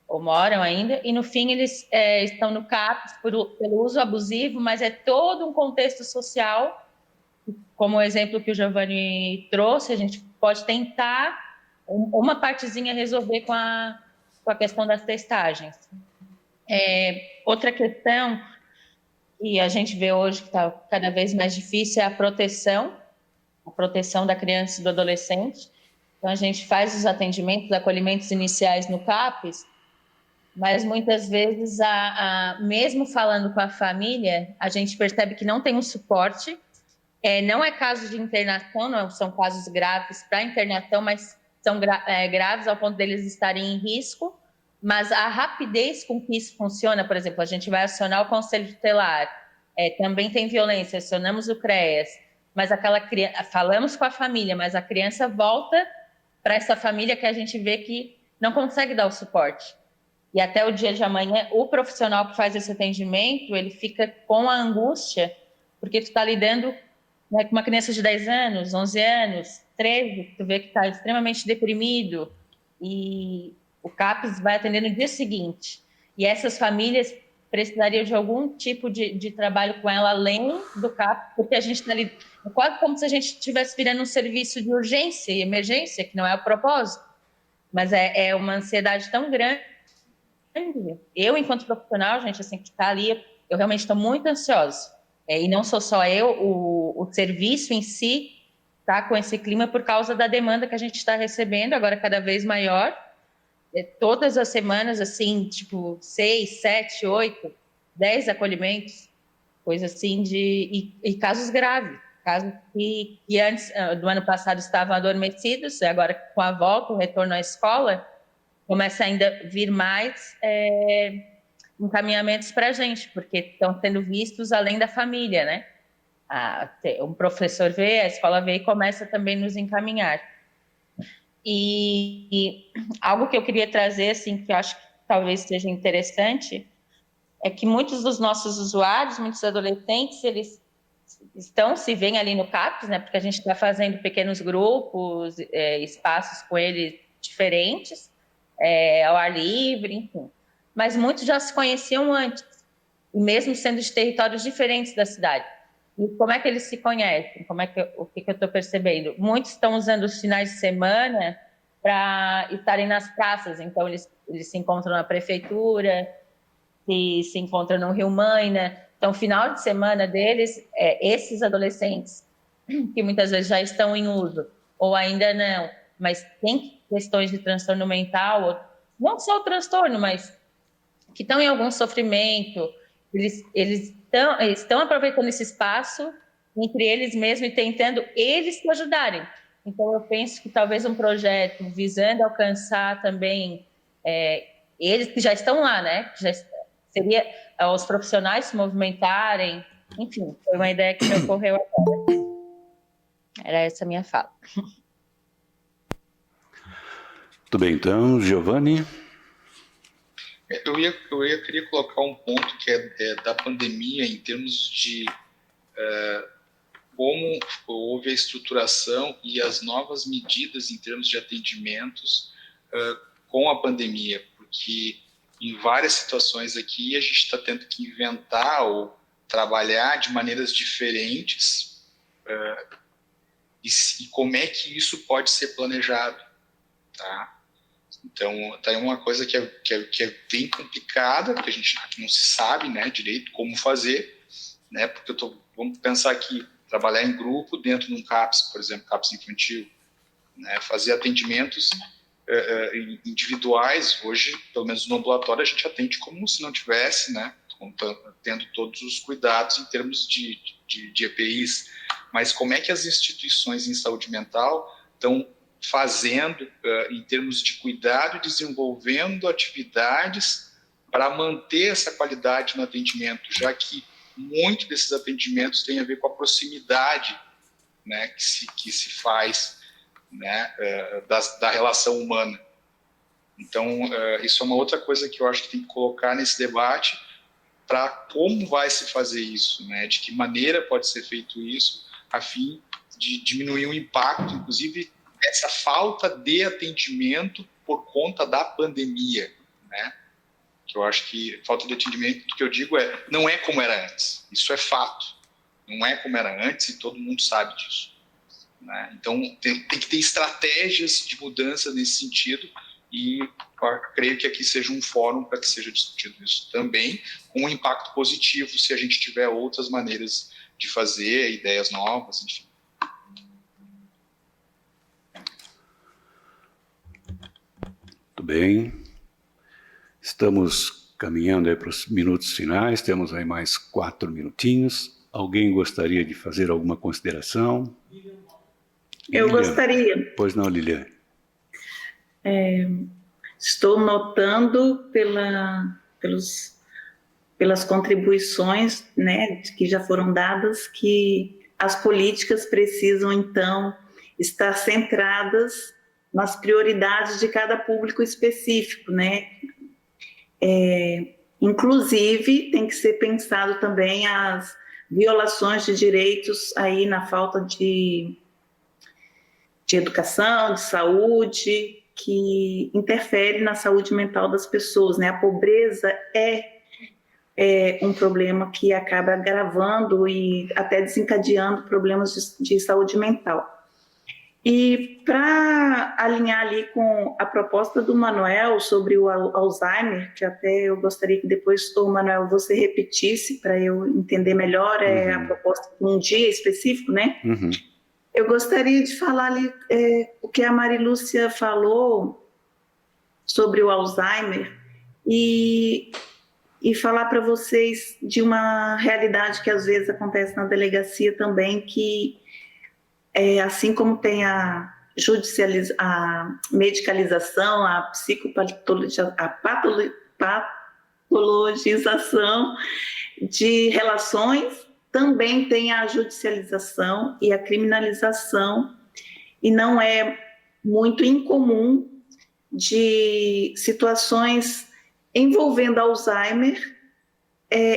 ou moram ainda, e no fim eles estão no CAPS pelo uso abusivo, mas é todo um contexto social, como o exemplo que o Giovanni trouxe, a gente pode tentar uma partezinha resolver com a questão das testagens. Outra questão que a gente vê hoje que está cada vez mais difícil é a proteção da criança e do adolescente. Então, a gente faz os atendimentos, acolhimentos iniciais no CAPS, mas muitas vezes, mesmo falando com a família, a gente percebe que não tem um suporte. Não é caso de internação, não são casos graves para internação, mas são graves ao ponto deles estarem em risco, mas a rapidez com que isso funciona, por exemplo, a gente vai acionar o Conselho Tutelar, também tem violência, acionamos o CREAS, mas aquela criança, falamos com a família, mas a criança volta para essa família que a gente vê que não consegue dar o suporte. E até o dia de amanhã, o profissional que faz esse atendimento, ele fica com a angústia, porque tu está lidando, né, com uma criança de 10 anos, 11 anos, 13, tu vê que está extremamente deprimido, e o CAPS vai atender no dia seguinte. E essas famílias precisariam de algum tipo de trabalho com ela, além do CAPS, porque a gente está ali, quase como se a gente estivesse virando um serviço de urgência e emergência, que não é o propósito, mas é uma ansiedade tão grande Eu, enquanto profissional, gente, assim, que está ali, eu realmente estou muito ansiosa. E não sou só eu, o serviço em si está com esse clima por causa da demanda que a gente está recebendo, agora cada vez maior. Todas as semanas, assim, tipo, 6, 7, 8, 10 acolhimentos, coisa assim, e casos graves. Casos que antes, do ano passado, estavam adormecidos, agora com a volta, o retorno à escola, começa ainda a vir mais encaminhamentos para a gente, porque estão sendo vistos além da família, né? Um professor vê, a escola vê e começa também a nos encaminhar. E algo que eu queria trazer, assim, que eu acho que talvez seja interessante, é que muitos dos nossos usuários, muitos adolescentes, eles se veem ali no CAPS, né? Porque a gente está fazendo pequenos grupos, espaços com eles diferentes, ao ar livre, enfim. Mas muitos já se conheciam antes, mesmo sendo de territórios diferentes da cidade. E como é que eles se conhecem? O que eu estou percebendo? Muitos estão usando os finais de semana para estarem nas praças. Então, eles se encontram na prefeitura, se encontram no Rio Maina. Então, o final de semana deles, esses adolescentes, que muitas vezes já estão em uso, ou ainda não, mas tem questões de transtorno mental, não só o transtorno, mas que estão em algum sofrimento, eles estão aproveitando esse espaço entre eles mesmos e tentando eles se ajudarem. Então, eu penso que talvez um projeto visando alcançar também eles que já estão lá, né? Seria os profissionais se movimentarem. Enfim, foi uma ideia que me ocorreu agora. Era essa a minha fala. Tudo bem, então, Giovanni? Eu queria colocar um ponto que é da pandemia em termos de como houve a estruturação e as novas medidas em termos de atendimentos com a pandemia, porque em várias situações aqui a gente está tendo que inventar ou trabalhar de maneiras diferentes e como é que isso pode ser planejado, tá? Então, tá aí uma coisa que é bem complicada, porque a gente não se sabe, né, direito como fazer, né, porque vamos pensar aqui, trabalhar em grupo dentro de um CAPS, por exemplo, CAPS infantil, né, fazer atendimentos individuais. Hoje, pelo menos no ambulatório, a gente atende como se não tivesse, né, tendo todos os cuidados em termos de EPIs, mas como é que as instituições em saúde mental estão fazendo em termos de cuidado e desenvolvendo atividades para manter essa qualidade no atendimento, já que muito desses atendimentos tem a ver com a proximidade, né, que se faz, né, da relação humana. Então, isso é uma outra coisa que eu acho que tem que colocar nesse debate, para como vai se fazer isso, né, de que maneira pode ser feito isso, a fim de diminuir o impacto, inclusive, essa falta de atendimento por conta da pandemia, né? Que eu acho que falta de atendimento, que eu digo não é como era antes. Isso é fato. Não é como era antes e todo mundo sabe disso, né? Então, tem que ter estratégias de mudança nesse sentido e eu creio que aqui seja um fórum para que seja discutido isso também, com um impacto positivo se a gente tiver outras maneiras de fazer, ideias novas, enfim. Muito bem. Estamos caminhando aí para os minutos finais, temos aí mais 4 minutinhos. Alguém gostaria de fazer alguma consideração? Eu gostaria. Pois não, Liliane. Estou notando pelas contribuições, né, que já foram dadas, que as políticas precisam, então, estar centradas nas prioridades de cada público específico, né? Inclusive, tem que ser pensado também as violações de direitos aí na falta de educação, de saúde, que interfere na saúde mental das pessoas, né? A pobreza é um problema que acaba agravando e até desencadeando problemas de saúde mental. E para alinhar ali com a proposta do Manuel sobre o Alzheimer, que até eu gostaria que depois, Manuel, você repetisse para eu entender melhor a proposta de um dia específico, né? Eu gostaria de falar ali o que a Marilúcia falou sobre o Alzheimer e falar para vocês de uma realidade que às vezes acontece na delegacia também, que assim como tem a medicalização, a patologização de relações, também tem a judicialização e a criminalização, e não é muito incomum de situações envolvendo Alzheimer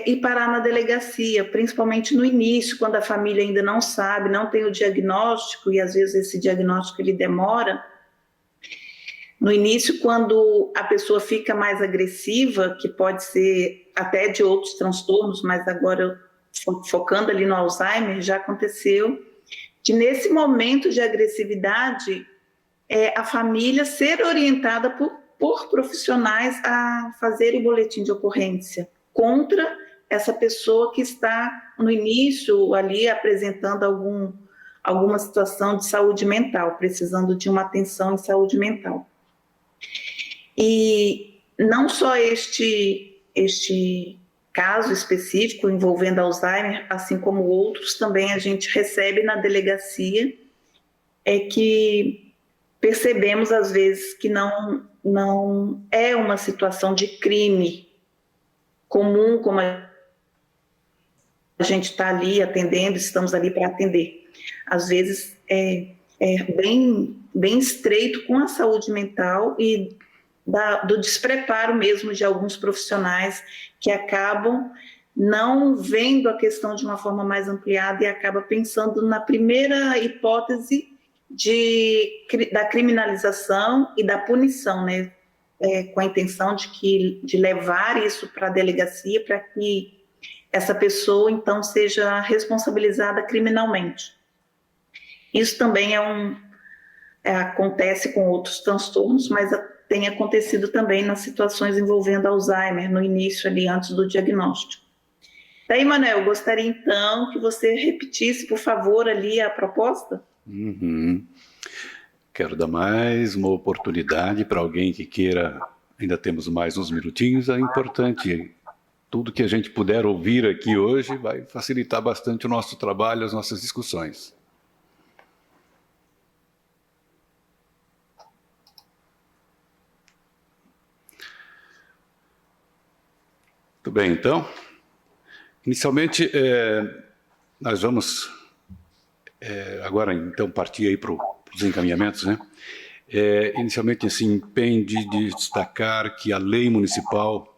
e parar na delegacia, principalmente no início, quando a família ainda não sabe, não tem o diagnóstico, e às vezes esse diagnóstico ele demora. No início, quando a pessoa fica mais agressiva, que pode ser até de outros transtornos, mas agora focando ali no Alzheimer, já aconteceu, de nesse momento de agressividade, a família ser orientada por profissionais a fazer o boletim de ocorrência contra essa pessoa que está no início ali apresentando alguma situação de saúde mental, precisando de uma atenção em saúde mental. E não só este caso específico envolvendo Alzheimer, assim como outros, também a gente recebe na delegacia, que percebemos às vezes que não é uma situação de crime comum, como a gente está ali atendendo, estamos ali para atender. Às vezes é bem estreito com a saúde mental e do despreparo mesmo de alguns profissionais que acabam não vendo a questão de uma forma mais ampliada e acaba pensando na primeira hipótese da criminalização e da punição, né? Com a intenção de levar isso para a delegacia para que essa pessoa, então, seja responsabilizada criminalmente. Isso também acontece com outros transtornos, mas tem acontecido também nas situações envolvendo Alzheimer, no início ali, antes do diagnóstico. Daí, Manuel, gostaria então que você repetisse, por favor, ali a proposta. Quero dar mais uma oportunidade para alguém que queira, ainda temos mais uns minutinhos, é importante, tudo que a gente puder ouvir aqui hoje vai facilitar bastante o nosso trabalho, as nossas discussões. Muito bem, então. Inicialmente, nós vamos agora, então, partir aí para os encaminhamentos, né? Inicialmente, assim, pende de destacar que a Lei Municipal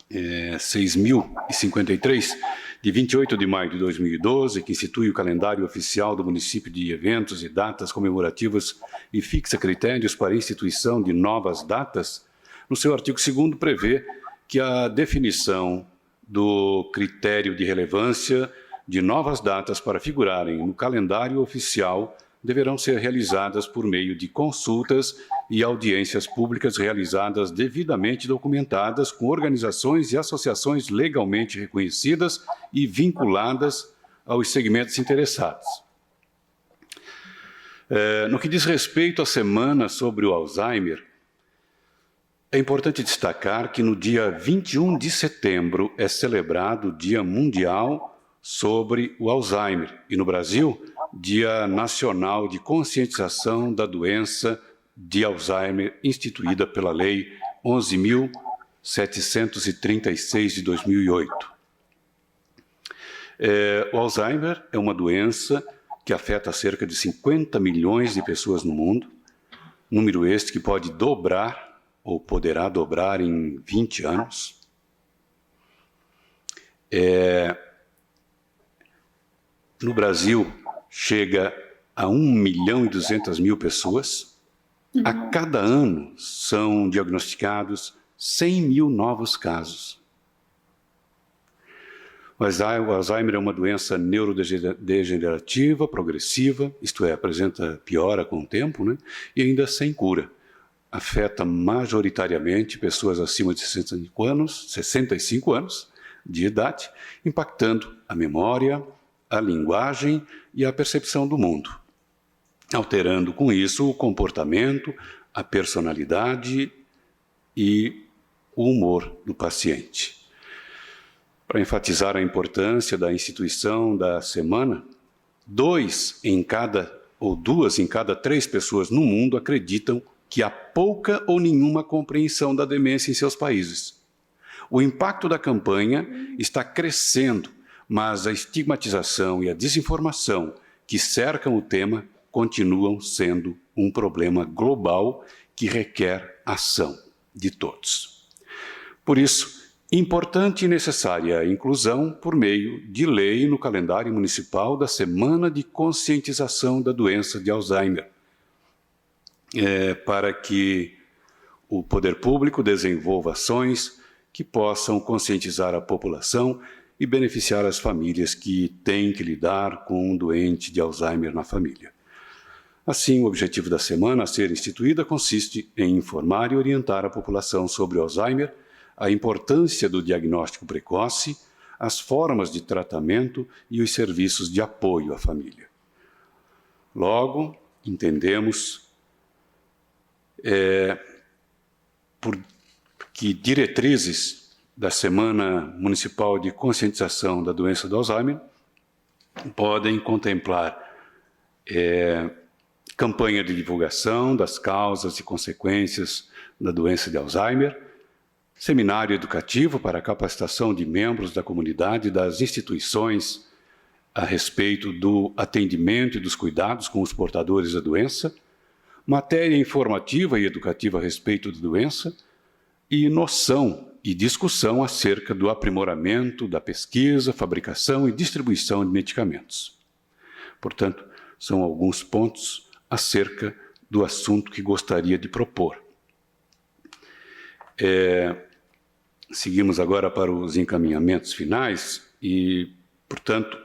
6.053, de 28 de maio de 2012, que institui o calendário oficial do município de eventos e datas comemorativas e fixa critérios para a instituição de novas datas, no seu artigo 2º prevê que a definição do critério de relevância de novas datas para figurarem no calendário oficial deverão ser realizadas por meio de consultas e audiências públicas realizadas devidamente documentadas com organizações e associações legalmente reconhecidas e vinculadas aos segmentos interessados. No que diz respeito à semana sobre o Alzheimer, é importante destacar que no dia 21 de setembro é celebrado o Dia Mundial sobre o Alzheimer e, no Brasil, Dia Nacional de Conscientização da Doença de Alzheimer, instituída pela Lei 11.736 de 2008. O Alzheimer é uma doença que afeta cerca de 50 milhões de pessoas no mundo, número este que pode dobrar ou poderá dobrar em 20 anos. No Brasil, chega a 1.200.000 pessoas. A cada ano são diagnosticados 100 mil novos casos. O Alzheimer é uma doença neurodegenerativa, progressiva, isto é, apresenta piora com o tempo, né? E ainda sem cura. Afeta majoritariamente pessoas acima de 65 anos de idade, impactando a memória, a linguagem e a percepção do mundo, alterando com isso o comportamento, a personalidade e o humor do paciente. Para enfatizar a importância da instituição da semana, 2 em cada 3 pessoas no mundo acreditam que há pouca ou nenhuma compreensão da demência em seus países. O impacto da campanha está crescendo, mas a estigmatização e a desinformação que cercam o tema continuam sendo um problema global que requer ação de todos. Por isso, importante e necessária a inclusão por meio de lei no calendário municipal da Semana de Conscientização da Doença de Alzheimer, para que o poder público desenvolva ações que possam conscientizar a população e beneficiar as famílias que têm que lidar com um doente de Alzheimer na família. Assim, o objetivo da semana a ser instituída consiste em informar e orientar a população sobre o Alzheimer, a importância do diagnóstico precoce, as formas de tratamento e os serviços de apoio à família. Logo, entendemos que diretrizes da Semana Municipal de Conscientização da Doença do Alzheimer podem contemplar campanha de divulgação das causas e consequências da doença de Alzheimer, seminário educativo para a capacitação de membros da comunidade e das instituições a respeito do atendimento e dos cuidados com os portadores da doença, matéria informativa e educativa a respeito da doença e noção e discussão acerca do aprimoramento da pesquisa, fabricação e distribuição de medicamentos. Portanto, são alguns pontos acerca do assunto que gostaria de propor. Seguimos agora para os encaminhamentos finais e, portanto,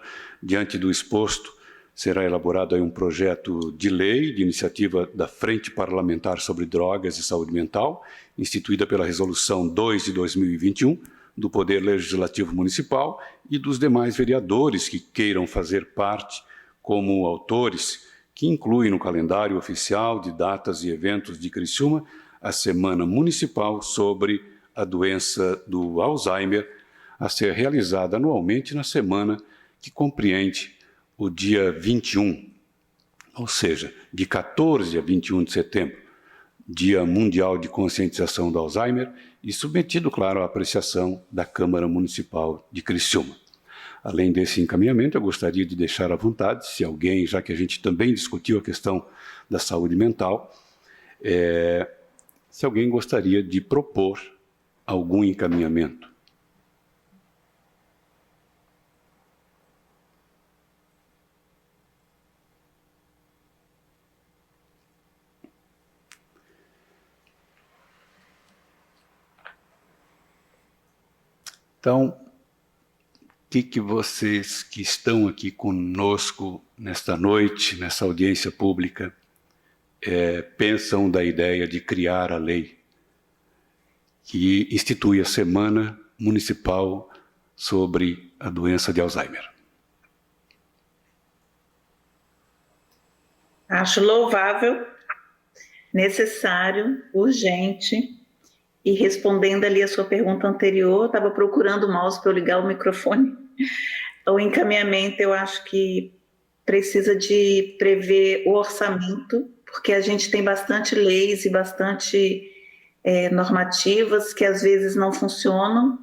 diante do exposto, será elaborado aí um projeto de lei de iniciativa da Frente Parlamentar sobre Drogas e Saúde Mental, instituída pela Resolução 2 de 2021, do Poder Legislativo Municipal e dos demais vereadores que queiram fazer parte como autores, que inclui no calendário oficial de datas e eventos de Criciúma a Semana Municipal sobre a Doença do Alzheimer, a ser realizada anualmente na semana que compreende o dia 21, ou seja, de 14 a 21 de setembro, Dia Mundial de Conscientização do Alzheimer, e submetido, claro, à apreciação da Câmara Municipal de Criciúma. Além desse encaminhamento, eu gostaria de deixar à vontade, se alguém, já que a gente também discutiu a questão da saúde mental, se alguém gostaria de propor algum encaminhamento. Então, o que vocês que estão aqui conosco nesta noite, nessa audiência pública, pensam da ideia de criar a lei que institui a Semana Municipal sobre a Doença de Alzheimer? Acho louvável, necessário, urgente. E respondendo ali a sua pergunta anterior, estava procurando o mouse para eu ligar o microfone. O encaminhamento, eu acho que precisa de prever o orçamento, porque a gente tem bastante leis e bastante normativas que às vezes não funcionam,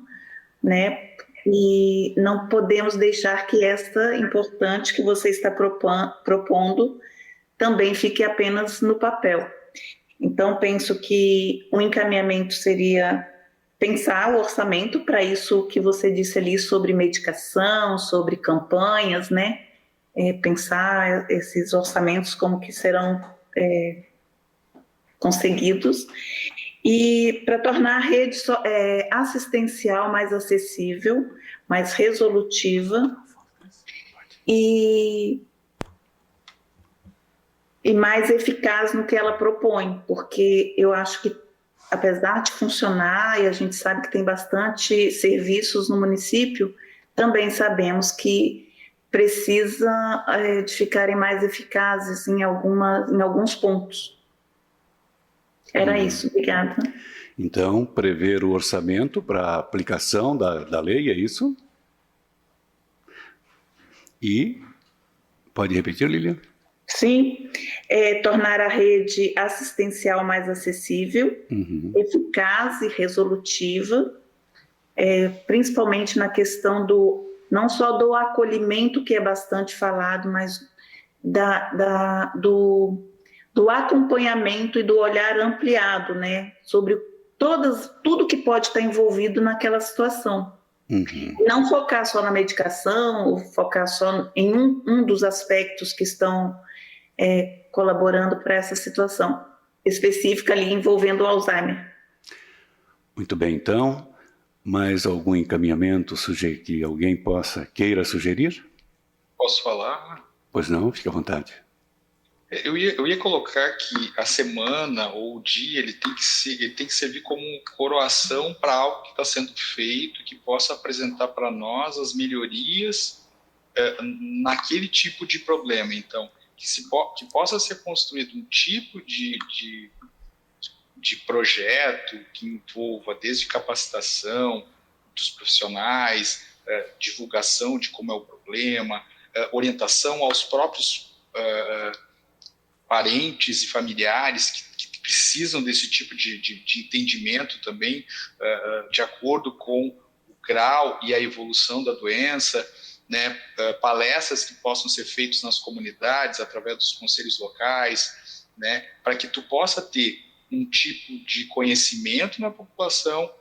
né? E não podemos deixar que esta importante que você está propondo também fique apenas no papel. Então, penso que o encaminhamento seria pensar o orçamento para isso que você disse ali sobre medicação, sobre campanhas, né? Pensar esses orçamentos como que serão conseguidos. E para tornar a rede assistencial mais acessível, mais resolutiva e mais eficaz no que ela propõe, porque eu acho que, apesar de funcionar, e a gente sabe que tem bastante serviços no município, também sabemos que precisa de ficarem mais eficazes em alguns pontos. Era isso, obrigada. Então, prever o orçamento para a aplicação da lei, é isso? E, pode repetir, Lilian? Sim, tornar a rede assistencial mais acessível, eficaz e resolutiva, principalmente na questão não só do acolhimento, que é bastante falado, mas do acompanhamento e do olhar ampliado, né, sobre tudo que pode estar envolvido naquela situação. Não focar só na medicação, ou focar só em um dos aspectos que estão colaborando para essa situação específica ali envolvendo o Alzheimer. Muito bem, então, mais algum encaminhamento que alguém queira sugerir? Posso falar? Pois não, fique à vontade. Eu ia colocar que a semana ou o dia ele tem que servir como coroação para algo que está sendo feito, que possa apresentar para nós as melhorias naquele tipo de problema. Então, que possa ser construído um tipo de projeto que envolva desde capacitação dos profissionais, divulgação de como é o problema, orientação aos próprios parentes e familiares que precisam desse tipo de entendimento também, de acordo com o grau e a evolução da doença, né, palestras que possam ser feitas nas comunidades, através dos conselhos locais, né, para que tu possa ter um tipo de conhecimento na população,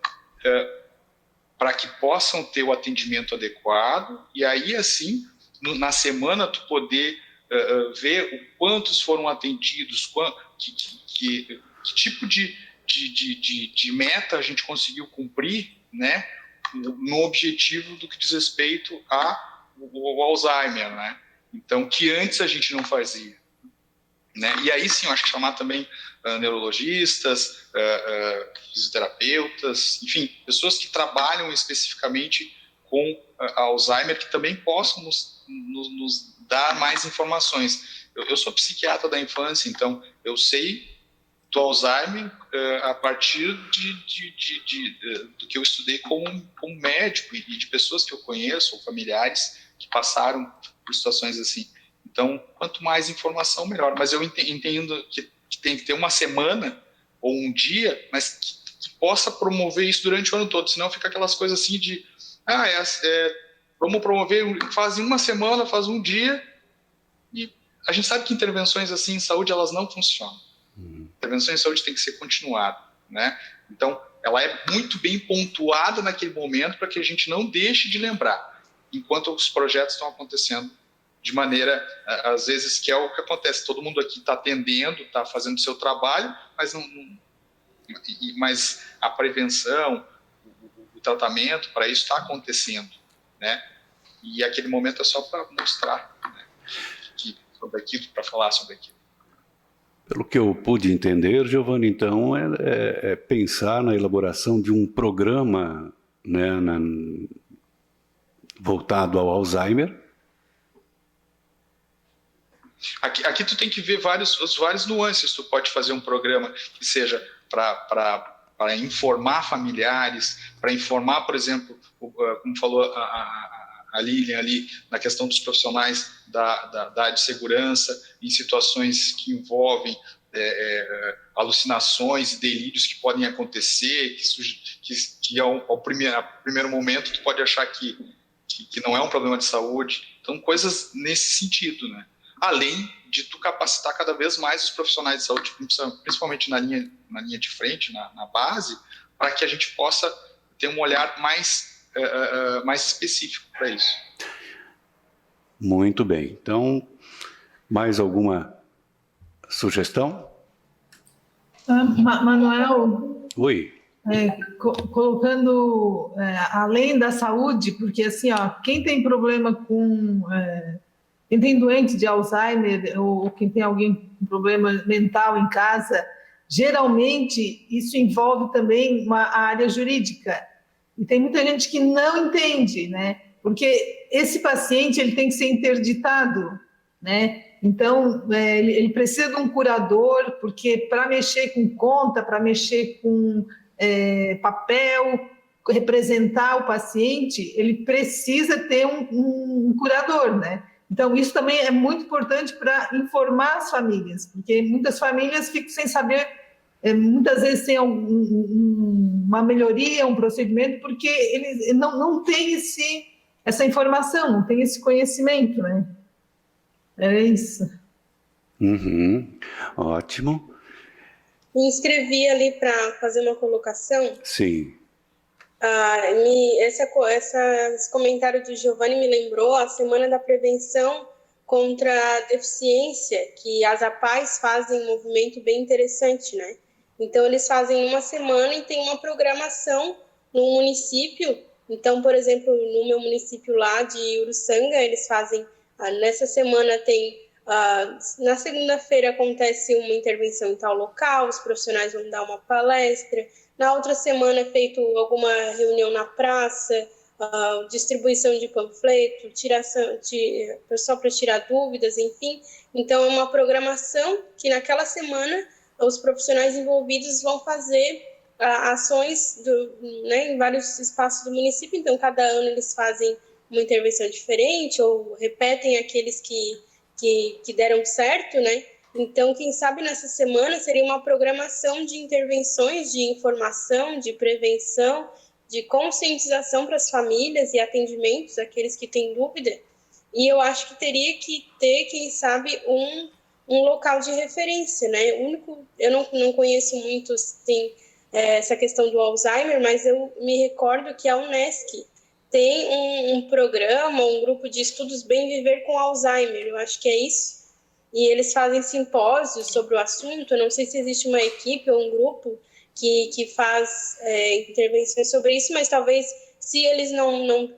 para que possam ter o atendimento adequado, e aí, assim, na semana, tu poder ver o quantos foram atendidos, que tipo de meta a gente conseguiu cumprir, né, no objetivo do que diz respeito ao Alzheimer, né? Então, que antes a gente não fazia, né? E aí sim, eu acho que chamar também neurologistas, fisioterapeutas, enfim, pessoas que trabalham especificamente com Alzheimer, que também possam nos dar mais informações. Eu sou psiquiatra da infância, então eu sei do Alzheimer a partir do que eu estudei como médico e de pessoas que eu conheço, ou familiares que passaram por situações assim. Então, quanto mais informação, melhor. Mas eu entendo que tem que ter uma semana ou um dia, mas que possa promover isso durante o ano todo, senão fica aquelas coisas assim de vamos promover, faz uma semana, faz um dia, e a gente sabe que intervenções assim em saúde, elas não funcionam. Intervenções em saúde tem que ser continuada, né? Então, ela é muito bem pontuada naquele momento para que a gente não deixe de lembrar, enquanto os projetos estão acontecendo de maneira, às vezes, que é o que acontece. Todo mundo aqui está atendendo, está fazendo o seu trabalho, mas a prevenção, o tratamento para isso está acontecendo, né? E aquele momento é só para mostrar, né, sobre aquilo, para falar sobre aquilo. Pelo que eu pude entender, Giovanni, então, é pensar na elaboração de um programa, né, voltado ao Alzheimer. Aqui tu tem que ver vários nuances. Tu pode fazer um programa que seja para informar familiares, para informar, por exemplo, como falou a Lilian ali, na questão dos profissionais da área de segurança, em situações que envolvem alucinações e delírios que podem acontecer, que ao primeiro momento tu pode achar que não é um problema de saúde. Então, coisas nesse sentido, né? Além de tu capacitar cada vez mais os profissionais de saúde, principalmente na linha de frente, na base, para que a gente possa ter um olhar mais específico para isso. Muito bem. Então, mais alguma sugestão? Manuel? Oi. colocando além da saúde, porque assim, ó, quem tem problema com... quem tem doente de Alzheimer ou quem tem alguém com problema mental em casa, geralmente isso envolve também a área jurídica. E tem muita gente que não entende, né? Porque esse paciente ele tem que ser interditado, né? Então, ele precisa de um curador, porque para mexer com conta, para mexer com papel, representar o paciente, ele precisa ter um curador, né? Então, isso também é muito importante para informar as famílias, porque muitas famílias ficam sem saber, muitas vezes sem uma melhoria, um procedimento, porque eles não têm essa informação, não têm esse conhecimento, né? É isso. Ótimo. Me inscrevi ali para fazer uma colocação. Sim. Esse comentário do Giovanni me lembrou a Semana da Prevenção contra a Deficiência, que as APAES fazem um movimento bem interessante, né? Então, eles fazem uma semana e tem uma programação no município. Então, por exemplo, no meu município lá de Uruçanga, eles fazem, nessa semana tem, na segunda-feira acontece uma intervenção em tal local, os profissionais vão dar uma palestra. Na outra semana é feito alguma reunião na praça, distribuição de panfleto, só para tirar dúvidas, enfim. Então, é uma programação que naquela semana os profissionais envolvidos vão fazer ações em vários espaços do município. Então, cada ano eles fazem uma intervenção diferente ou repetem aqueles que deram certo, né? Então, quem sabe nessa semana seria uma programação de intervenções, de informação, de prevenção, de conscientização para as famílias e atendimentos àqueles que têm dúvida. E eu acho que teria que ter, quem sabe, um local de referência, né? Eu não conheço muitos, tem essa questão do Alzheimer, mas eu me recordo que a Unesc tem um programa, um grupo de estudos Bem Viver com Alzheimer, eu acho que é isso. E eles fazem simpósios sobre o assunto. Eu não sei se existe uma equipe ou um grupo que faz intervenções sobre isso, mas talvez, se eles não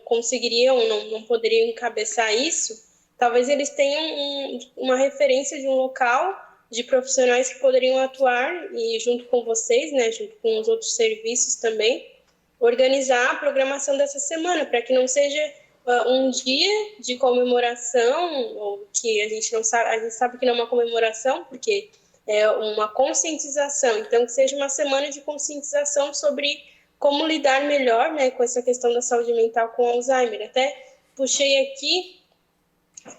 conseguiriam, não poderiam encabeçar isso, talvez eles tenham uma referência de um local de profissionais que poderiam atuar e, junto com vocês, né, junto com os outros serviços também, organizar a programação dessa semana, para que não seja um dia de comemoração, ou que a gente sabe que não é uma comemoração, porque é uma conscientização. Então, que seja uma semana de conscientização sobre como lidar melhor, né, com essa questão da saúde mental com Alzheimer. Até puxei aqui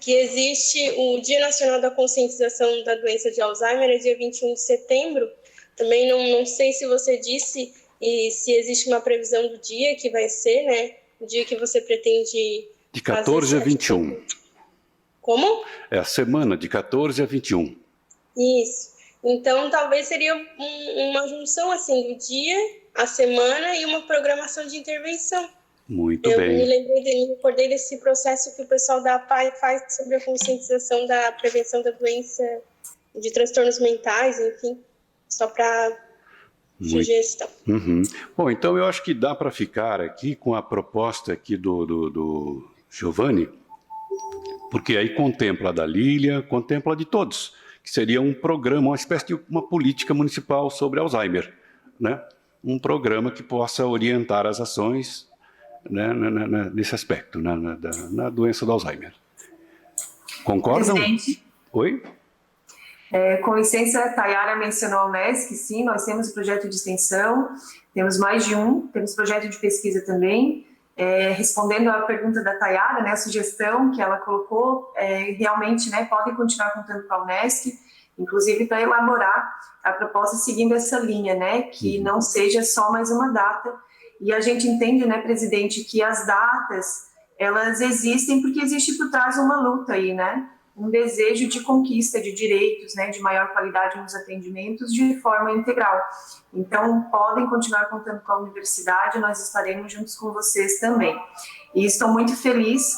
que existe o Dia Nacional da Conscientização da Doença de Alzheimer, é dia 21 de setembro. Também não sei se você disse e se existe uma previsão do dia que vai ser, né, o dia que você pretende de 14 a 21. Como? É a semana de 14 a 21. Isso. Então, talvez seria uma junção assim do dia, a semana e uma programação de intervenção. Muito bem. Eu me recordei desse processo que o pessoal da APAE faz sobre a conscientização da prevenção da doença, de transtornos mentais, enfim, só para sugestão. Bom, então eu acho que dá para ficar aqui com a proposta aqui do Giovanni, porque aí contempla a da Lília, contempla a de todos, que seria um programa, uma espécie de uma política municipal sobre Alzheimer, né? Um programa que possa orientar as ações, né, nesse aspecto, na doença do Alzheimer. Concordam? Presidente. Oi? Com licença, a Tayara mencionou a Unesc, sim, nós temos projeto de extensão, temos mais de um, temos projeto de pesquisa também. Respondendo à pergunta da Tayara, né, a sugestão que ela colocou, realmente, né, podem continuar contando com a Unesc, inclusive para elaborar a proposta seguindo essa linha, né, que não seja só mais uma data. E a gente entende, né, presidente, que as datas, elas existem porque existe por trás uma luta aí, né, um desejo de conquista de direitos, né, de maior qualidade nos atendimentos de forma integral. Então, podem continuar contando com a universidade, nós estaremos juntos com vocês também. E estou muito feliz,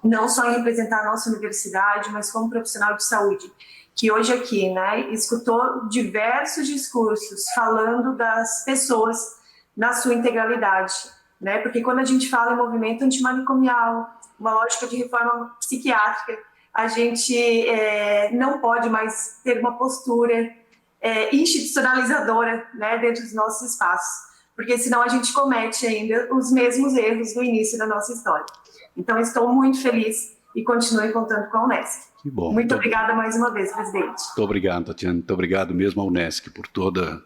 não só em representar a nossa universidade, mas como profissional de saúde, que hoje aqui, né, escutou diversos discursos falando das pessoas na sua integralidade, né, porque quando a gente fala em movimento antimanicomial, uma lógica de reforma psiquiátrica, a gente não pode mais ter uma postura institucionalizadora, né, dentro dos nossos espaços, porque senão a gente comete ainda os mesmos erros do início da nossa história. Então, estou muito feliz e continue contando com a Unesc. Que bom. Muito obrigada mais uma vez, presidente. Muito obrigado, Tatiana. Muito obrigado mesmo à Unesc por tudo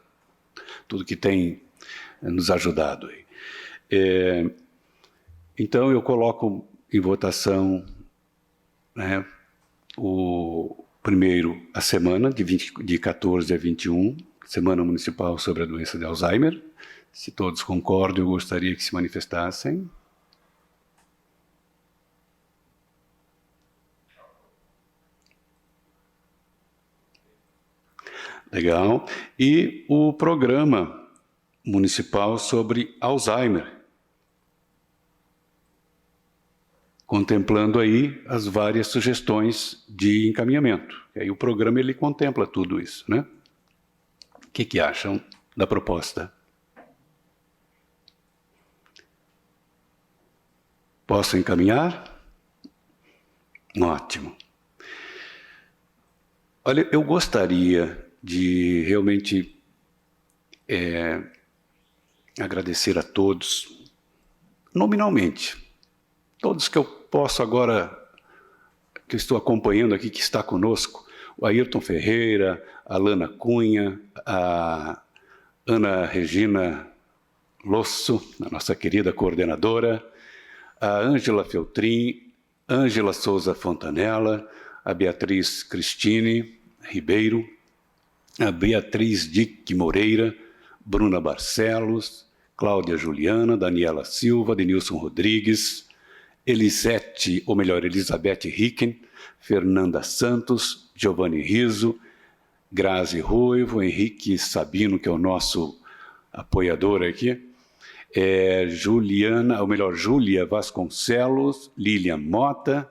que tem nos ajudado. Então, eu coloco em votação, né, primeiro a semana, de 14 a 21, Semana Municipal sobre a Doença de Alzheimer. Se todos concordam, eu gostaria que se manifestassem. Legal. E o Programa Municipal sobre Alzheimer, contemplando aí as várias sugestões de encaminhamento. E aí o programa ele contempla tudo isso, né? O que acham da proposta? Posso encaminhar? Ótimo. Olha, eu gostaria de realmente agradecer a todos, nominalmente, todos que eu posso agora, que eu estou acompanhando aqui, que está conosco, o Ayrton Ferreira, a Lana Cunha, a Ana Regina Losso, a nossa querida coordenadora, a Ângela Feltrin, Ângela Souza Fontanella, a Beatriz Cristine Ribeiro, a Beatriz Dick Moreira, Bruna Barcelos, Cláudia Juliana, Daniela Silva, Denilson Rodrigues, Elizabeth Ricken, Fernanda Santos, Giovanni Riso, Grazi Ruivo, Sabino, que é o nosso apoiador aqui, Júlia Vasconcelos, Lilian Mota,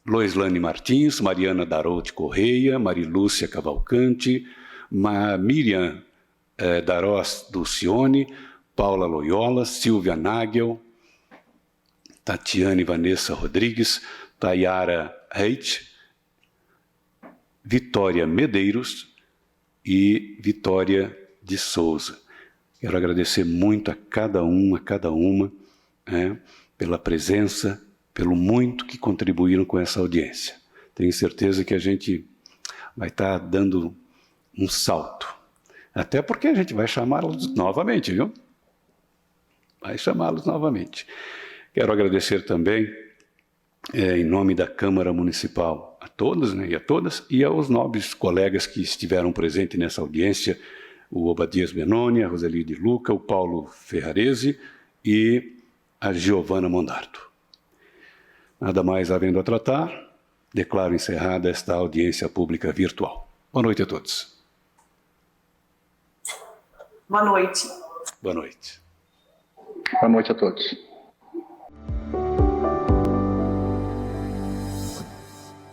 Loislane Martins, Mariana Darouti Correia, Marilúcia Cavalcante, Miriam Darós Dulcione, Paula Loyola, Silvia Nagel, Tatiane Vanessa Rodrigues, Tayara Reit, Vitória Medeiros e Vitória de Souza. Quero agradecer muito a cada uma, pela presença, pelo muito que contribuíram com essa audiência. Tenho certeza que a gente vai estar dando um salto. Até porque a gente vai chamá-los novamente, viu? Vai chamá-los novamente. Quero agradecer também, em nome da Câmara Municipal, a todos, né, e a todas, e aos nobres colegas que estiveram presentes nessa audiência, o Obadias Benoni, a Roseli de Luca, o Paulo Ferrarese e a Giovana Mondardo. Nada mais havendo a tratar, declaro encerrada esta audiência pública virtual. Boa noite a todos. Boa noite. Boa noite. Boa noite a todos.